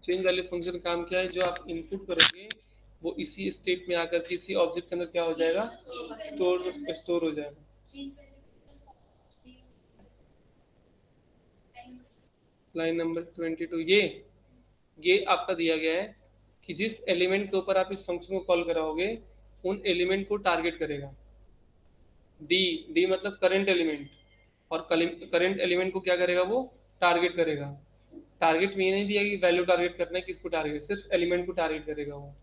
चेंज वैल्यू फंक्शन का काम क्या है, जो आप इनपुट करोगे वो इसी स्टेट में आकर के इसी ऑब्जेक्ट के अंदर क्या हो जाएगा, स्टोर हो जाएगा। लाइन नंबर 22, ये आपका दिया गया है कि जिस एलिमेंट के ऊपर आप इस फंक्शन को कॉल कराओगे उन एलिमेंट को टारगेट करेगा। डी डी मतलब करंट एलिमेंट, और करंट एलिमेंट को क्या करेगा, वो टारगेट करेगा। टारगेट में ये नहीं दिया कि वैल्यू टारगेट करना है, किसको टारगेट, सिर्फ एलिमेंट को टारगेट करेगा वो।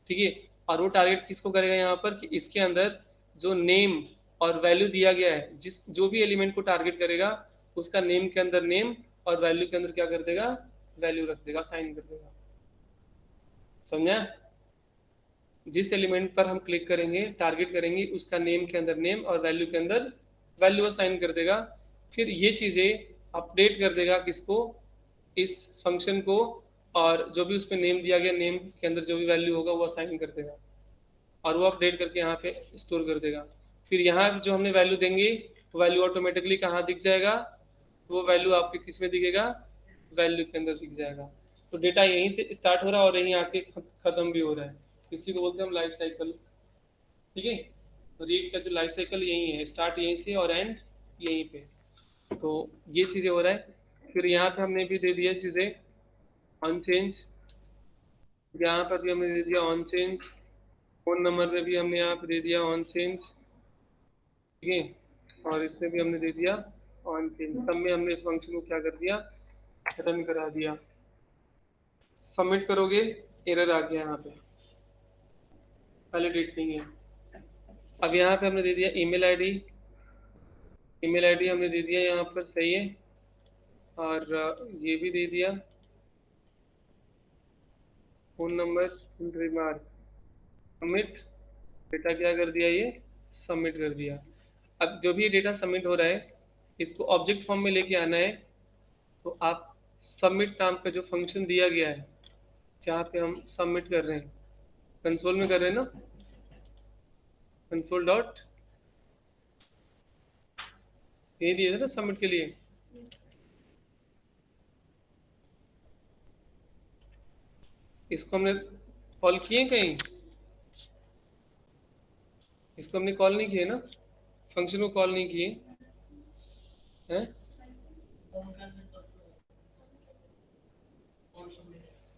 ठीक है, और वो टारगेट किसको करेगा यहाँ पर कि इसके अंदर जो नेम और वैल्यू दिया गया है, जिस जो भी एलिमेंट को टारगेट करेगा उसका नेम के अंदर नेम और वैल्यू के अंदर क्या कर देगा, वैल्यू रख देगा, साइन कर देगा। समझा, जिस एलिमेंट पर हम क्लिक करेंगे टारगेट करेंगे उसका नेम के अंदर नेम और वैल्यू के अंदर वैल्यू असाइन कर देगा। फिर ये चीजें अपडेट कर देगा किसको, इस फंक्शन को, और जो भी उसमें नेम दिया गया नेम के अंदर जो भी वैल्यू होगा वो असाइन कर देगा और वो अपडेट करके यहाँ पे स्टोर कर देगा। फिर यहाँ जो हमने वैल्यू देंगे वैल्यू ऑटोमेटिकली कहाँ दिख जाएगा, वो वैल्यू आपके किस में दिखेगा, वैल्यू के अंदर दिख जाएगा। तो डेटा यहीं से स्टार्ट हो रहा है और यहीं आके खत्म भी हो रहा है, इसी को बोलते हैं हम लाइफ साइकिल ठीक है। रीड का जो लाइफ साइकिल यही है, स्टार्ट यहीं से और एंड यहीं पे। तो ये चीज़ें हो रहा है। फिर यहाँ पे हमने भी दे दिया चीज़ें ऑन चेंज, यहाँ पर भी हमने दे दिया ऑन चेंज, फोन नंबर पे भी हमने यहाँ पे दे दिया ऑन चेंज, ठीक है। और इसमें भी हमने दे दिया ऑन चेंज, सब में हमने इस फंक्शन को क्या कर दिया, रन करा दिया। सबमिट करोगे, एरर आ गया यहाँ पे, वैलिडेट नहीं है। अब यहाँ पे हमने दे दिया ईमेल आईडी, ईमेल आईडी हमने दे दिया यहाँ पर, सही है। और ये भी दे दिया phone number, remark, submit. Data क्या कर दिया, ये सबमिट कर दिया। अब जो भी डेटा सबमिट हो रहा है इसको ऑब्जेक्ट फॉर्म में लेके आना है। तो आप सबमिट नाम का जो फंक्शन दिया गया है जहाँ पे हम सबमिट कर रहे हैं, कंसोल में कर रहे हैं ना, कंसोल डॉट, यही दिए थे ना सबमिट के लिए। इसको हमने कॉल किए कहीं, इसको हमने कॉल नहीं किए ना, फंक्शन को कॉल नहीं किए हैं।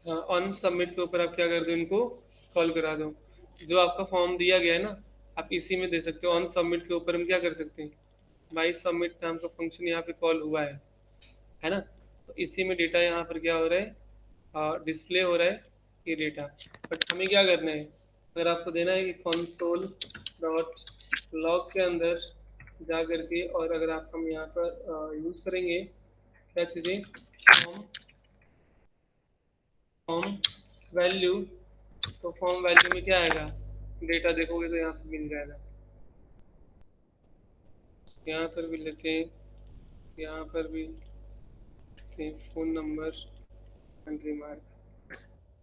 हाँ, ऑन सबमिट के ऊपर आप क्या कर दो, इनको कॉल करा दो। जो आपका फॉर्म दिया गया है ना, आप इसी में दे सकते हो। ऑन सबमिट के ऊपर हम क्या कर सकते हैं, बाई सबमिट नाम का फंक्शन यहाँ पे कॉल हुआ है ना। तो इसी में डेटा यहाँ पर क्या हो रहा है, डिस्प्ले हो रहा है ये डेटा। बट हमें क्या करना है, अगर आपको देना है कि कंसोल डॉट लॉग के अंदर जा करके, और अगर आप हम यहाँ पर यूज़ करेंगे क्या चीज़ें, फॉर्म, फॉर्म वैल्यू, तो फॉर्म वैल्यू में क्या आएगा, डेटा देखोगे तो यहाँ पर मिल जाएगा। यहाँ पर भी लेते हैं, यहाँ पर भी फोन नंबर कंट्री मार्क,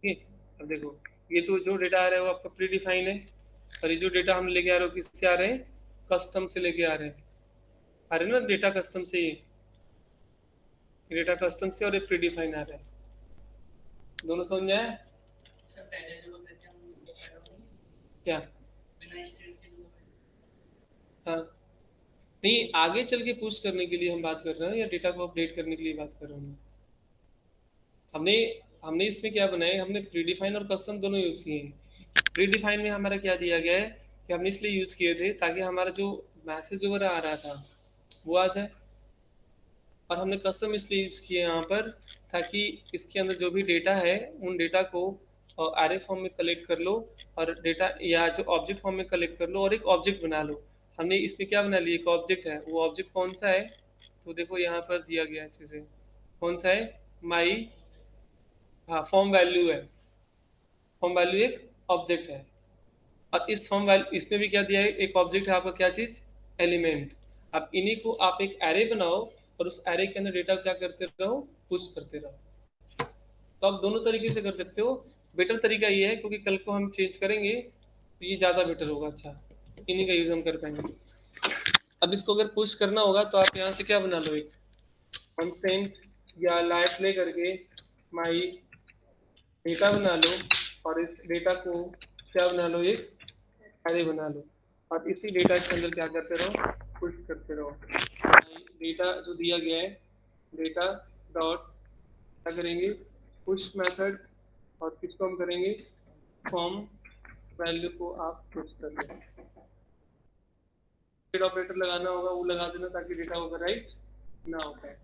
ठीक है। अब देखो ये तो जो डेटा आ रहा है वो आपका प्री डिफाइन है, और ये जो डेटा हम लेके आ रहे हो किससे आ रहे हैं, कस्टम से लेके आ रहे हैं, आ रहे हैं ना डेटा कस्टम से, ये डेटा कस्टम से और ये प्री डिफाइन आ रहा है, दोनों समझ में आया सर पहले जो करते हैं हम वो कर रहे हैं क्या। बिना स्टेट के जो हाँ, नहीं आगे चल के पुश करने के लिए हम बात कर रहे हैं, या डेटा को अपडेट करने के लिए बात कर रहे हैं। हमने हमने इसमें क्या बनाया है, हमने प्री डिफाइन और कस्टम दोनों यूज़ किए हैं। प्री डिफाइन में हमारा क्या दिया गया है कि हमने इसलिए यूज़ किए थे ताकि हमारा जो मैसेज वगैरह आ रहा था वो आ जाए, और हमने कस्टम इसलिए यूज़ किए यहाँ पर ताकि इसके अंदर जो भी डेटा है उन डेटा को एरे फॉर्म में कलेक्ट कर लो, और डेटा या जो ऑब्जेक्ट फॉर्म में कलेक्ट कर लो और एक ऑब्जेक्ट बना लो। हमने इसमें क्या बना लिया, एक ऑब्जेक्ट है, वो ऑब्जेक्ट कौन सा है, तो देखो यहाँ पर दिया गया है चीज़ें, कौन सा है, माई, हाँ फॉर्म वैल्यू है, फॉर्म वैल्यू एक ऑब्जेक्ट है। और इस फॉर्म वैल्यू इसमें भी क्या दिया है, एक ऑब्जेक्ट है आपका, क्या चीज़, एलिमेंट। अब इन्हीं को आप एक एरे बनाओ और उस एरे के अंदर डेटा क्या करते रहो, पुश करते रहो। तो आप दोनों तरीके से कर सकते हो। बेटर तरीका ये है क्योंकि कल को हम चेंज करेंगे तो ये ज़्यादा बेटर होगा, अच्छा इन्हीं का यूज़ हम कर पाएंगे। अब इसको अगर पुश करना होगा तो आप यहाँ से क्या बना लो, एक कंस्टेंट या लाइट प्ले करके माई डेटा बना लो, और इस डेटा को क्या बना लो, एक एरे बना लो, और इसी डेटा के अंदर क्या करते रहो, पुश करते रहो। डेटा जो दिया गया है, डेटा डॉट क्या करेंगे, पुश मेथड, और किसको हम करेंगे, फॉर्म वैल्यू को आप पुश कर दें। ऑपरेटर लगाना होगा वो लगा देना ताकि डेटा ओवरराइट ना हो पाए।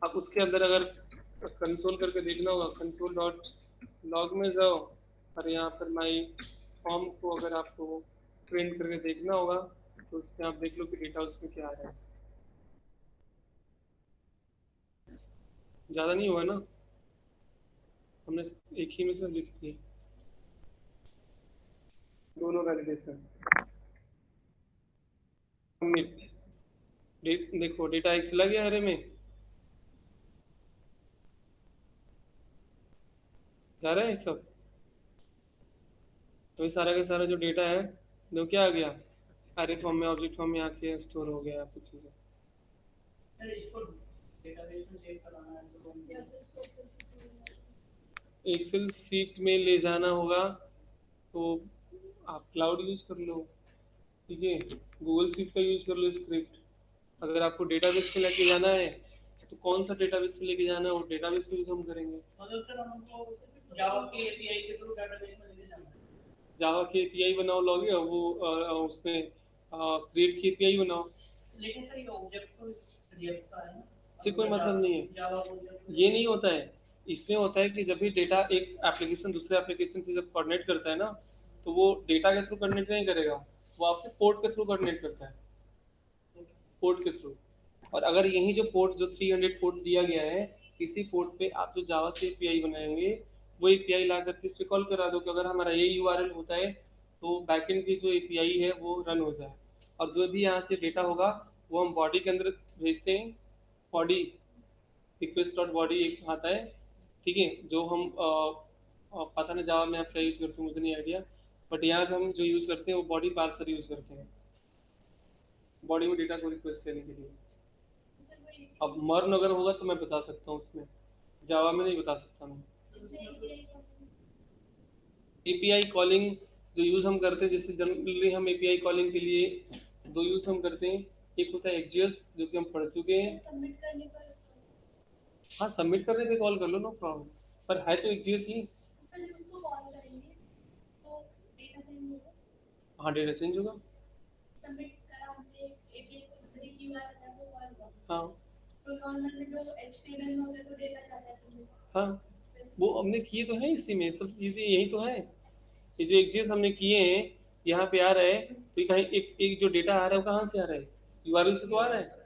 अब उसके अंदर अगर कंसोल करके देखना होगा, कंसोल डॉट लॉग में जाओ, और यहाँ पर माई फॉर्म को अगर आपको प्रिंट करके देखना होगा तो उसमें आप देख लो कि डेटा उसमें क्या आ रहा है। ज़्यादा नहीं हुआ ना, हमने एक ही में से लिख दिए दोनों वैलिडेशन। सबमिट, देखो डेटा एक चला गया अरे में, जा रहा है सब। तो ये सारा का सारा जो डेटा है जो क्या आ गया, अरे फॉर्म में, ऑब्जेक्ट फॉर्म में आके स्टोर हो गया कुछ चीज़ें। सर इसको डेटाबेस में सेव कराना है तो हम एक्सेल सीट में ले जाना होगा, तो आप क्लाउड यूज कर लो, ठीक है, गूगल शीट का यूज कर लो स्क्रिप्ट। अगर आपको डेटाबेस पे लेके जाना है तो कौन सा डेटाबेस पे लेके जाना है, वो डेटाबेस का यूज हम करेंगे। मतलब सर हमको जावा की एपीआई के थ्रू डेटाबेस में लेके जाना है। जावा की एपीआई बनाओ, लॉग वो उसमें क्रिएट की एपीआई बनाओ। लेकिन सर ये ऑब्जेक्ट तो रिएक्ट का है ना, इससे कोई मतलब नहीं है, जावा ऑब्जेक्ट ये नहीं होता है। इसमें होता है कि जब भी डेटा एक एप्लीकेशन दूसरे एप्लीकेशन से जब कोऑर्डिनेट करता है ना, तो वो डेटा के थ्रू कोऑर्डिनेट नहीं करेगा, वो आपके पोर्ट के थ्रू कोऑर्डिनेट करता है, पोर्ट के थ्रू। और अगर यही जो पोर्ट जो 300 पोर्ट दिया गया है, इसी पोर्ट पे आप जो जावा से एपीआई बनाएंगे, वो एपीआई ला करके इस पे कॉल करा दो कि अगर हमारा ये यूआरएल होता है तो बैकएंड की जो एपीआई है वो रन हो जाए। और जो भी यहाँ से डेटा होगा वो हम बॉडी के अंदर भेजते हैं, बॉडी रिक्वेस्ट डॉट बॉडी एक आता है, ठीक है, जो हम पता नहीं जावा में आप क्या यूज़ करते हैं मुझे नहीं आइडिया, बट यहाँ पे हम जो यूज़ करते हैं वो बॉडी पार्सर यूज़ करते हैं, बॉडी में डेटा को रिक्वेस्ट करने के लिए। अब मर्न अगर होगा तो मैं बता सकता हूँ उसमें, जावा में नहीं बता सकता मैं। एपीआई कॉलिंग जो यूज़ हम करते हैं, जैसे जनरली हम एपीआई कॉलिंग के लिए दो यूज़ हम करते हैं। एक होता है एक्जियस जो कि हम पढ़ चुके हैं। हाँ, सबमिट करने पे कॉल कर लो, नो प्रॉब्लम, पर है तो एक्जियस ही। हाँ, डेटा चेंज होगा। हाँ हाँ, वो हमने किए तो है, इसी में सब चीज़ें यही तो है। ये जो एक्जियस हमने किए हैं यहाँ पे आ रहा है, तो ये कहीं एक एक जो डेटा आ रहा है वो कहाँ से आ रहा है, यूआरएल से तो आ रहा है,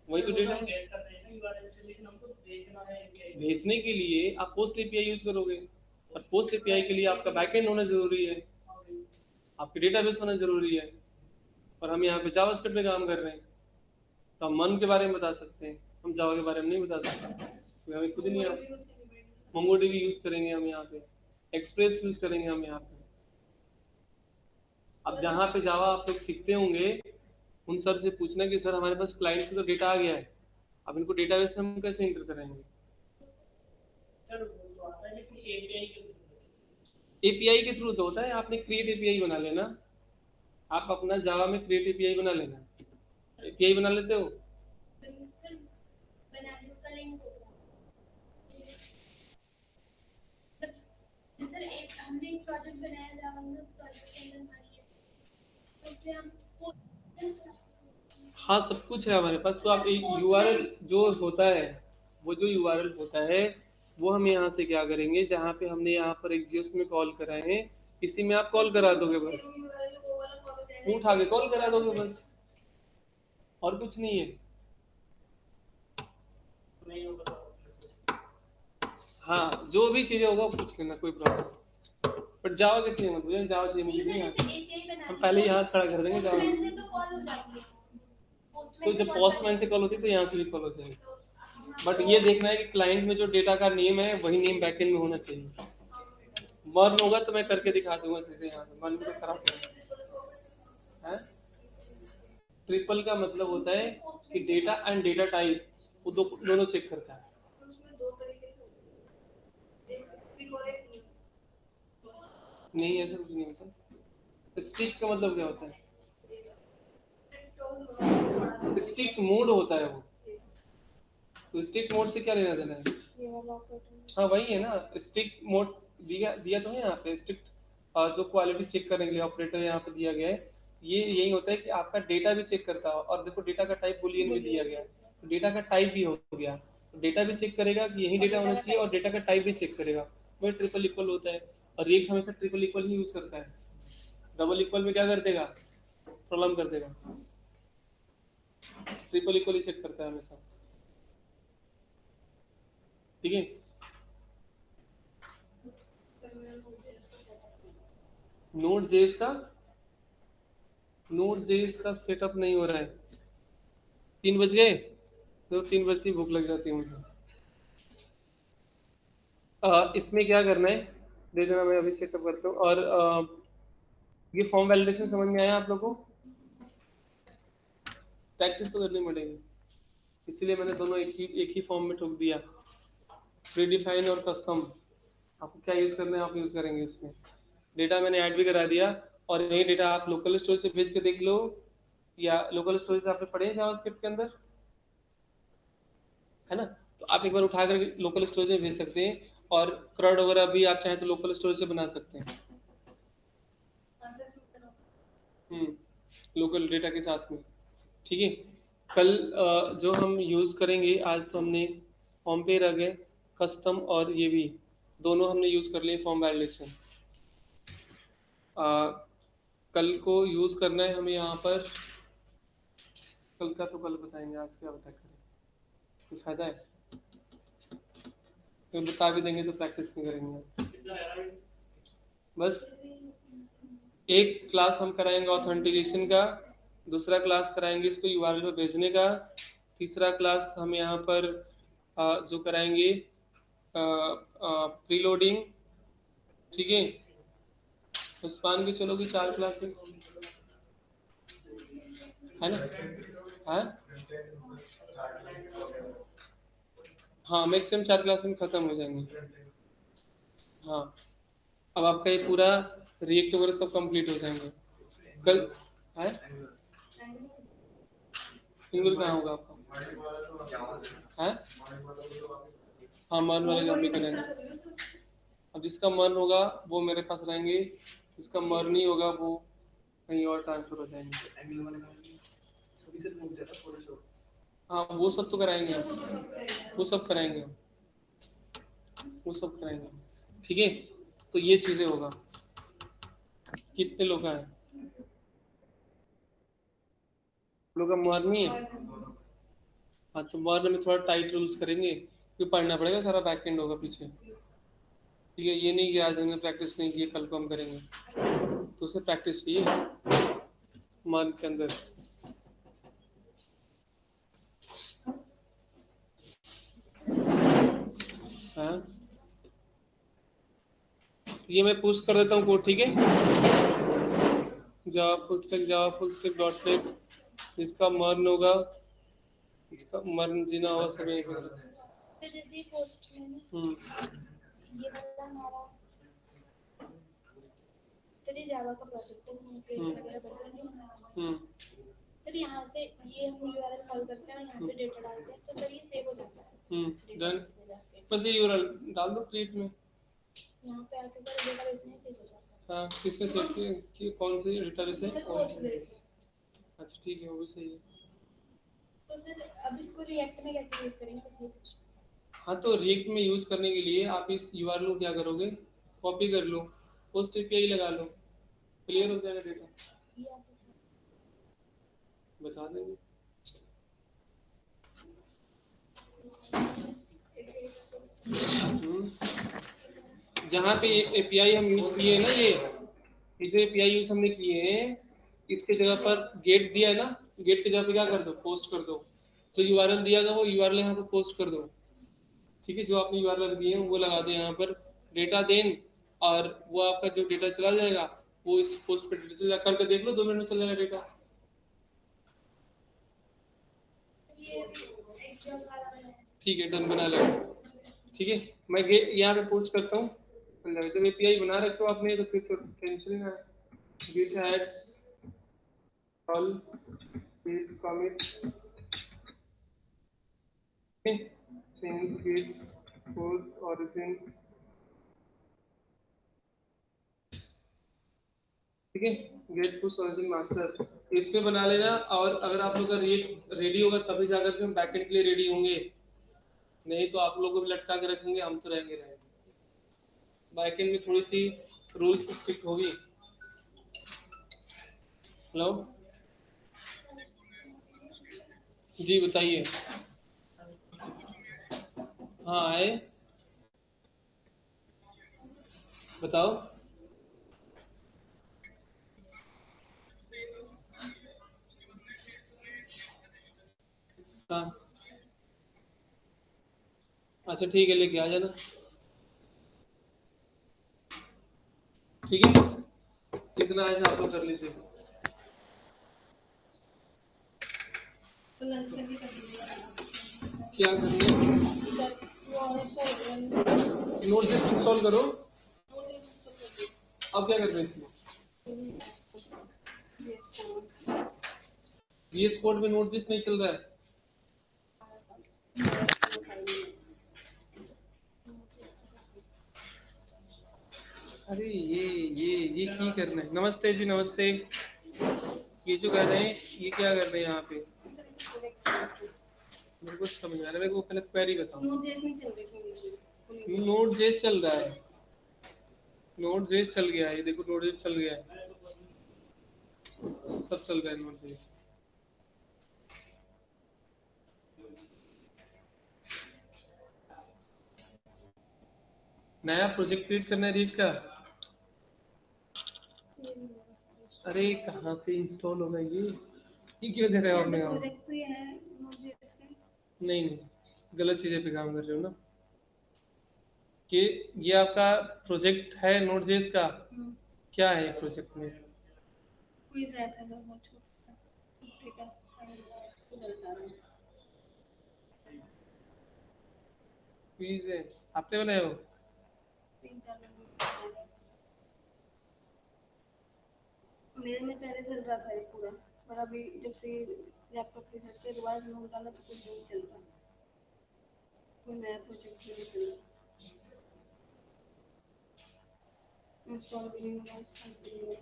वही तो डेटा है। गेट कर रहे हैं ना यूआरएल से, लेकिन हमको भेजना है एपीआई। भेजने के लिए आप पोस्ट एपीआई यूज करोगे, और पोस्ट एपीआई के लिए आपका बैकएंड होना जरूरी है, आपके डेटाबेस होना जरूरी है। और हम यहाँ पे जावास्क्रिप्ट में काम कर रहे हैं, तो हम मन के बारे में बता सकते हैं, हम जावा के बारे में नहीं बता सकते क्योंकि हमें खुद ही नहीं आता। मोंगोडीबी यूज करेंगे हम यहाँ पे, एक्सप्रेस यूज करेंगे हम यहाँ पे। अब जहाँ पे जावा आप लोग सीखते होंगे, उन सर से पूछना कि सर हमारे पास क्लाइंट से तो डेटा आ गया है, अब इनको डेटाबेस में हम कैसे एंटर कराएंगे। सर वो तो आता है, लेकिन एपीआई के थ्रू। एपीआई के थ्रू तो होता है, आपने क्रिएट एपीआई बना लेना, आप अपना जावा में क्रिएट एपीआई बना लेना। एपीआई बना लेते हो, हाँ सब कुछ है हमारे पास। तो आप यूआरएल जो होता है, वो जो यूआरएल होता है वो हम यहाँ से क्या करेंगे, जहाँ पे हमने यहाँ पर एक्जियोस में कॉल कराए हैं, इसी में आप कॉल करा दोगे बस, वो उठा के कॉल करा दोगे बस, और कुछ नहीं है। नहीं होगा हाँ, जो भी चीज़ें होगा वो पूछ लेना, कोई प्रॉब्लम। बट जावा के चाहिए मत, मुझे जावा चाहिए मुझे नहीं आता, हम पहले यहाँ खड़ा कर देंगे जावा। तो जब पोस्टमैन से कॉल होती है तो यहाँ से भी कॉल हो जाएगी, बट ये देखना है कि क्लाइंट में जो डेटा का नेम है वही नेम बैकएंड में होना चाहिए। मर्न होगा तो मैं करके दिखा दूंगा चीजें, यहाँ पे मन में खराब है। ट्रिपल का मतलब होता है कि डेटा एंड डेटा टाइप वो दोनों चेक करता है। नहीं, ऐसा कुछ नहीं होता। स्टिक का मतलब क्या होता है, स्टिक मोड होता है वो, तो स्टिक मोड से क्या लेना देना है। हाँ वही है ना, स्टिक मोड दिया दिया तो है यहाँ पे, स्टिक जो क्वालिटी चेक करने के लिए ऑपरेटर यहाँ पे दिया गया है, ये यही होता है कि आपका डेटा भी चेक करता हो। और देखो डेटा का टाइप बुलियन भी दिया गया है, तो डेटा का टाइप भी हो गया, तो डेटा भी चेक करेगा कि यही डेटा होना चाहिए, और डेटा का टाइप भी चेक करेगा, वही ट्रिपल इक्वल होता है। और एक हमेशा ट्रिपल इक्वल ही यूज करता है, डबल इक्वल में क्या कर देगा, प्रॉब्लम कर देगा। ट्रिपल इक्वल ही चेक करता है हमेशा, ठीक है। नोड जेएस का, नोड जेएस का सेटअप नहीं हो रहा है। 3 बज गए, तो 3 बजती भूख लग जाती है मुझे। इसमें क्या करना है, दे देना, मैं अभी चेकअप करता हूँ। और ये फॉर्म वैलिडेशन समझ में आया आप लोगों को, प्रैक्टिस तो करनी पड़ेगी, इसीलिए मैंने दोनों एक ही फॉर्म में ठोक दिया, प्री डिफाइन और कस्टम। आपको क्या यूज करना है आप यूज करेंगे इसमें। डेटा मैंने ऐड भी करा दिया, और ये डेटा आप लोकल स्टोरेज से भेज के देख लो, या लोकल स्टोरेज आपने पढ़े हैं जावास्क्रिप्ट के अंदर, है ना? तो आप एक बार उठा कर लोकल स्टोरेज में भेज सकते हैं, और क्रड वगैरह भी आप चाहें तो लोकल स्टोरेज से बना सकते हैं। लोकल डेटा के साथ में, ठीक है। कल जो हम यूज़ करेंगे, आज तो हमने फॉर्म पे रह गए, कस्टम और ये भी दोनों हमने यूज़ कर लिए फॉर्म वैलिडेशन। कल को यूज़ करना है हमें यहाँ पर, कल का तो कल बताएंगे, आज क्या बता करें, कुछ फायदा है? तो बता भी देंगे तो प्रैक्टिस नहीं करेंगे। बस एक क्लास हम कराएंगे ऑथेंटिकेशन का, दूसरा क्लास कराएंगे इसको यूआरएल पे भेजने का, तीसरा क्लास हम यहाँ पर जो कराएंगे प्रीलोडिंग, ठीक है। उस मान के चलो कि 4 क्लासेस है ना? हाँ मैक्सिमम 4 क्लास में खत्म हो जाएंगे। हाँ अब आपका ये पूरा रिएक्ट वगैरह सब कंप्लीट हो जाएंगे कल है। सिंगल कहाँ होगा आपका है? हाँ मन वाले हम भी करेंगे। अब जिसका मन होगा वो मेरे पास रहेंगे, जिसका मन नहीं होगा वो कहीं और ट्रांसफर हो जाएंगे। हाँ वो सब तो कराएंगे हम, वो सब कराएंगे, वो सब कराएंगे, ठीक है। तो ये चीज़ें होगा। कितने लोग हैं? लोग का मॉर्निंग नहीं है। हाँ तो मॉर्निंग में थोड़ा टाइट रूल्स करेंगे, क्योंकि पढ़ना पड़ेगा, सारा बैक एंड होगा पीछे, ठीक है। ये नहीं कि आज हमने प्रैक्टिस नहीं की कल को हम करेंगे, तो उसे प्रैक्टिस चाहिए मॉर्निंग के अंदर। हाँ ये मैं पुश कर देता हूँ कोड, ठीक है। Java full stack dot net, जिसका मर्न होगा, इसका मर्न जीना होगा सब एक ये वाला हमारा तेरी जावा का प्रोजेक्ट है, इसमें पेज वगैरह बना है। सर यहाँ से ये हम यूआरएल कॉल करते हैं, यहाँ से डेटा डालते हैं, तो सर ये सेव हो जाता है। डन, बस ये यूआरएल डाल दो क्रिएट में, यहाँ पे आके सर डेटाबेस में सेव हो जाता है। हाँ किसमें सेव किया कि कौन सी डेटाबेस है? पोस्टग्रेस। अच्छा ठीक है, वो भी सही है। तो सर अब इसको रिएक्ट में कैसे यूज करेंगे बस ये कुछ? हाँ तो रिएक्ट में यूज करने के लिए आप इस यूआरएल को क्या करोगे, कॉपी कर लो, पोस्ट एपीआई लगा लो, क्लियर हो जाएगा डेटा। ये आप बता देंगे। जहाँ पे एपीआई हम यूज किए हैं ना, ये जो एपीआई यूज हमने किए हैं, इसके जगह पर गेट दिया है ना, गेट की जगह पे क्या कर दो, पोस्ट कर दो। जो यूआरएल दिया गया वो यूआरएल यहाँ पर पोस्ट कर दो, ठीक है। जो आपने यूआरएल दिए हैं वो लगा दो यहाँ पर डेटा देन, और वो आपका जो डेटा चला जाएगा वो इस पोस्ट पे डेटा करके देख लो, 2 मिनट में चला जाएगा डेटा। ठीक है डन, बना लो, ठीक है। मैं यहाँ पे पोस्ट करता हूँ, जब एपीआई बना रखते हो आपने तो फिर तो टेंशन ना है। Git add all git commit change git post origin, ठीक है। गेट पुश ओरिजिन मास्टर इस पे बना लेना, और अगर आप लोग का रेडी होगा तभी जाकर के हम बैकएंड के लिए रेडी होंगे, नहीं तो आप लोग को भी लटका के रखेंगे, हम तो रहेंगे। बैकएंड में थोड़ी सी रूल्स स्ट्रिक्ट होगी। हेलो जी बताइए। हाँ आए, बताओ। हाँ अच्छा ठीक है, लेके आ जाना, ठीक है। कितना है आप लोग कर लीजिए। क्या करना है, नोट इंस्टॉल करो, अब क्या कर रहे थे? VS कोड में नोट जिस नहीं चल रहा है। अरे ये की करना है। नमस्ते जी, नमस्ते। ये जो कर रहे हैं, ये क्या कर रहे हैं यहाँ पे? मेरे को समझ आ रहा है, मेरे को पहले क्वेरी बताओ। नोट जेस चल रहा है, नोट जेस चल गया है, ये देखो नोट जेस चल गया है, सब चल रहा है नोट जेस। नया प्रोजेक्ट क्रिएट करना है रीड का। अरे कहाँ से इंस्टॉल होगा ये क्यों दे रहे हो आपने? नहीं नहीं, गलत चीज़ें पे काम कर रहे हो ना। कि ये आपका प्रोजेक्ट है नोट जेस का, क्या है प्रोजेक्ट में? क्विज है, आपने बनाया हो? मेरे में पहले चल रहा था ये पूरा, पर अभी जब से लैपटॉप के साथ के दोबारा नोट डाला तो कुछ नहीं चल रहा, कोई नया प्रोजेक्ट नहीं चल रहा, इंस्टॉल भी नहीं हुआ, इंस्टॉल भी नहीं हुआ।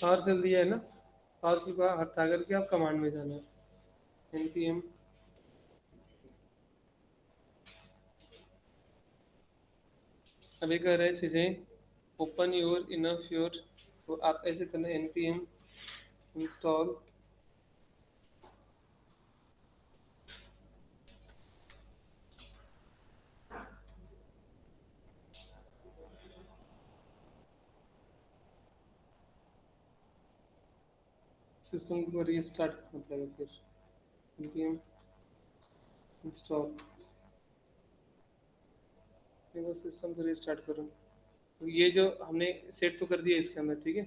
पार्सल दिया है ना, पार्सल को हटा करके आप कमांड में जाना है, npm अभी कर रहे हैं चीज़ें ओपन योर इनफ योर, तो आप ऐसे करना है npm इंस्टॉल सिस्टम को रीस्टार्ट करना पड़ेगा, फिर npm इंस्टॉल, मैं सिस्टम को रीस्टार्ट करूँ। तो ये जो हमने सेट तो कर दिया इसके अंदर, ठीक है,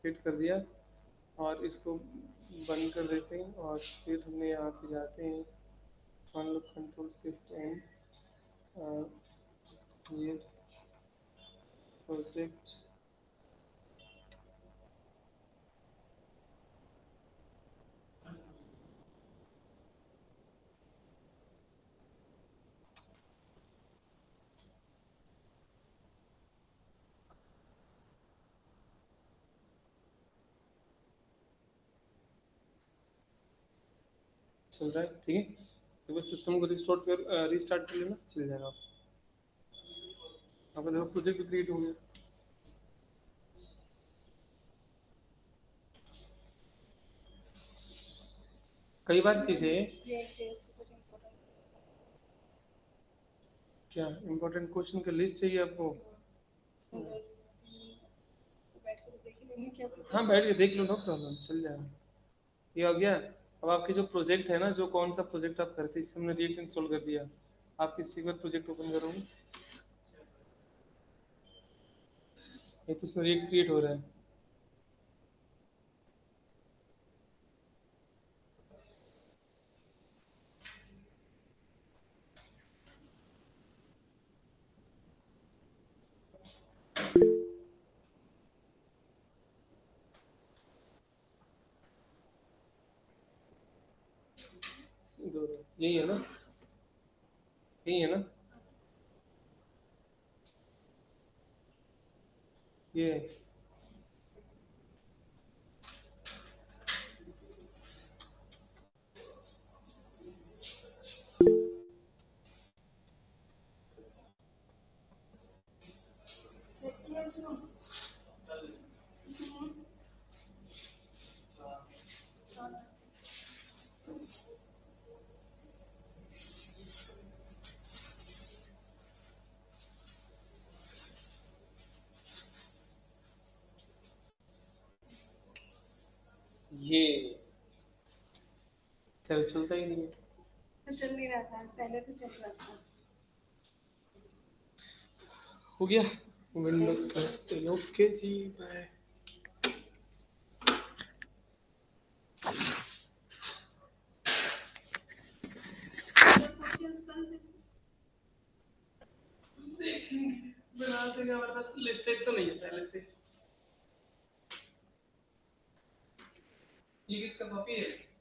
सेट कर दिया, और इसको बंद कर देते हैं, और फिर हमने यहाँ पे जाते हैं, मान लो कंट्रोल शिफ्ट एंड ये प्रोजेक्ट चल रहा है, ठीक है। तो बस सिस्टम को रीस्टार्ट कर लेना, चल जाएगा। आप देखो प्रोजेक्ट भी क्रिएट हो गया। कई बार चीज़ें क्या इम्पोर्टेंट क्वेश्चन का लिस्ट चाहिए आपको? हाँ बैठ के देख लो, नो प्रॉब्लम, चल जाएगा। ये हो गया। अब आपके जो प्रोजेक्ट है ना, जो कौन सा प्रोजेक्ट आप करते हैं, हमने रीट इंस्टॉल कर दिया। आप किस बार प्रोजेक्ट ओपन करोगे, ये तो इसमें रीट क्रिएट हो रहा है। यही है ना, यही है ना, ये है। ये क्या चलता ही नहीं है, तो चल नहीं रहा था, पहले तो चल रहा था। हो गया विंडोज प्लस। ओके जी, बाय। क्योंकि हमारे पास लिस्टेड तो नहीं है पहले से। ये किसका कॉपी है?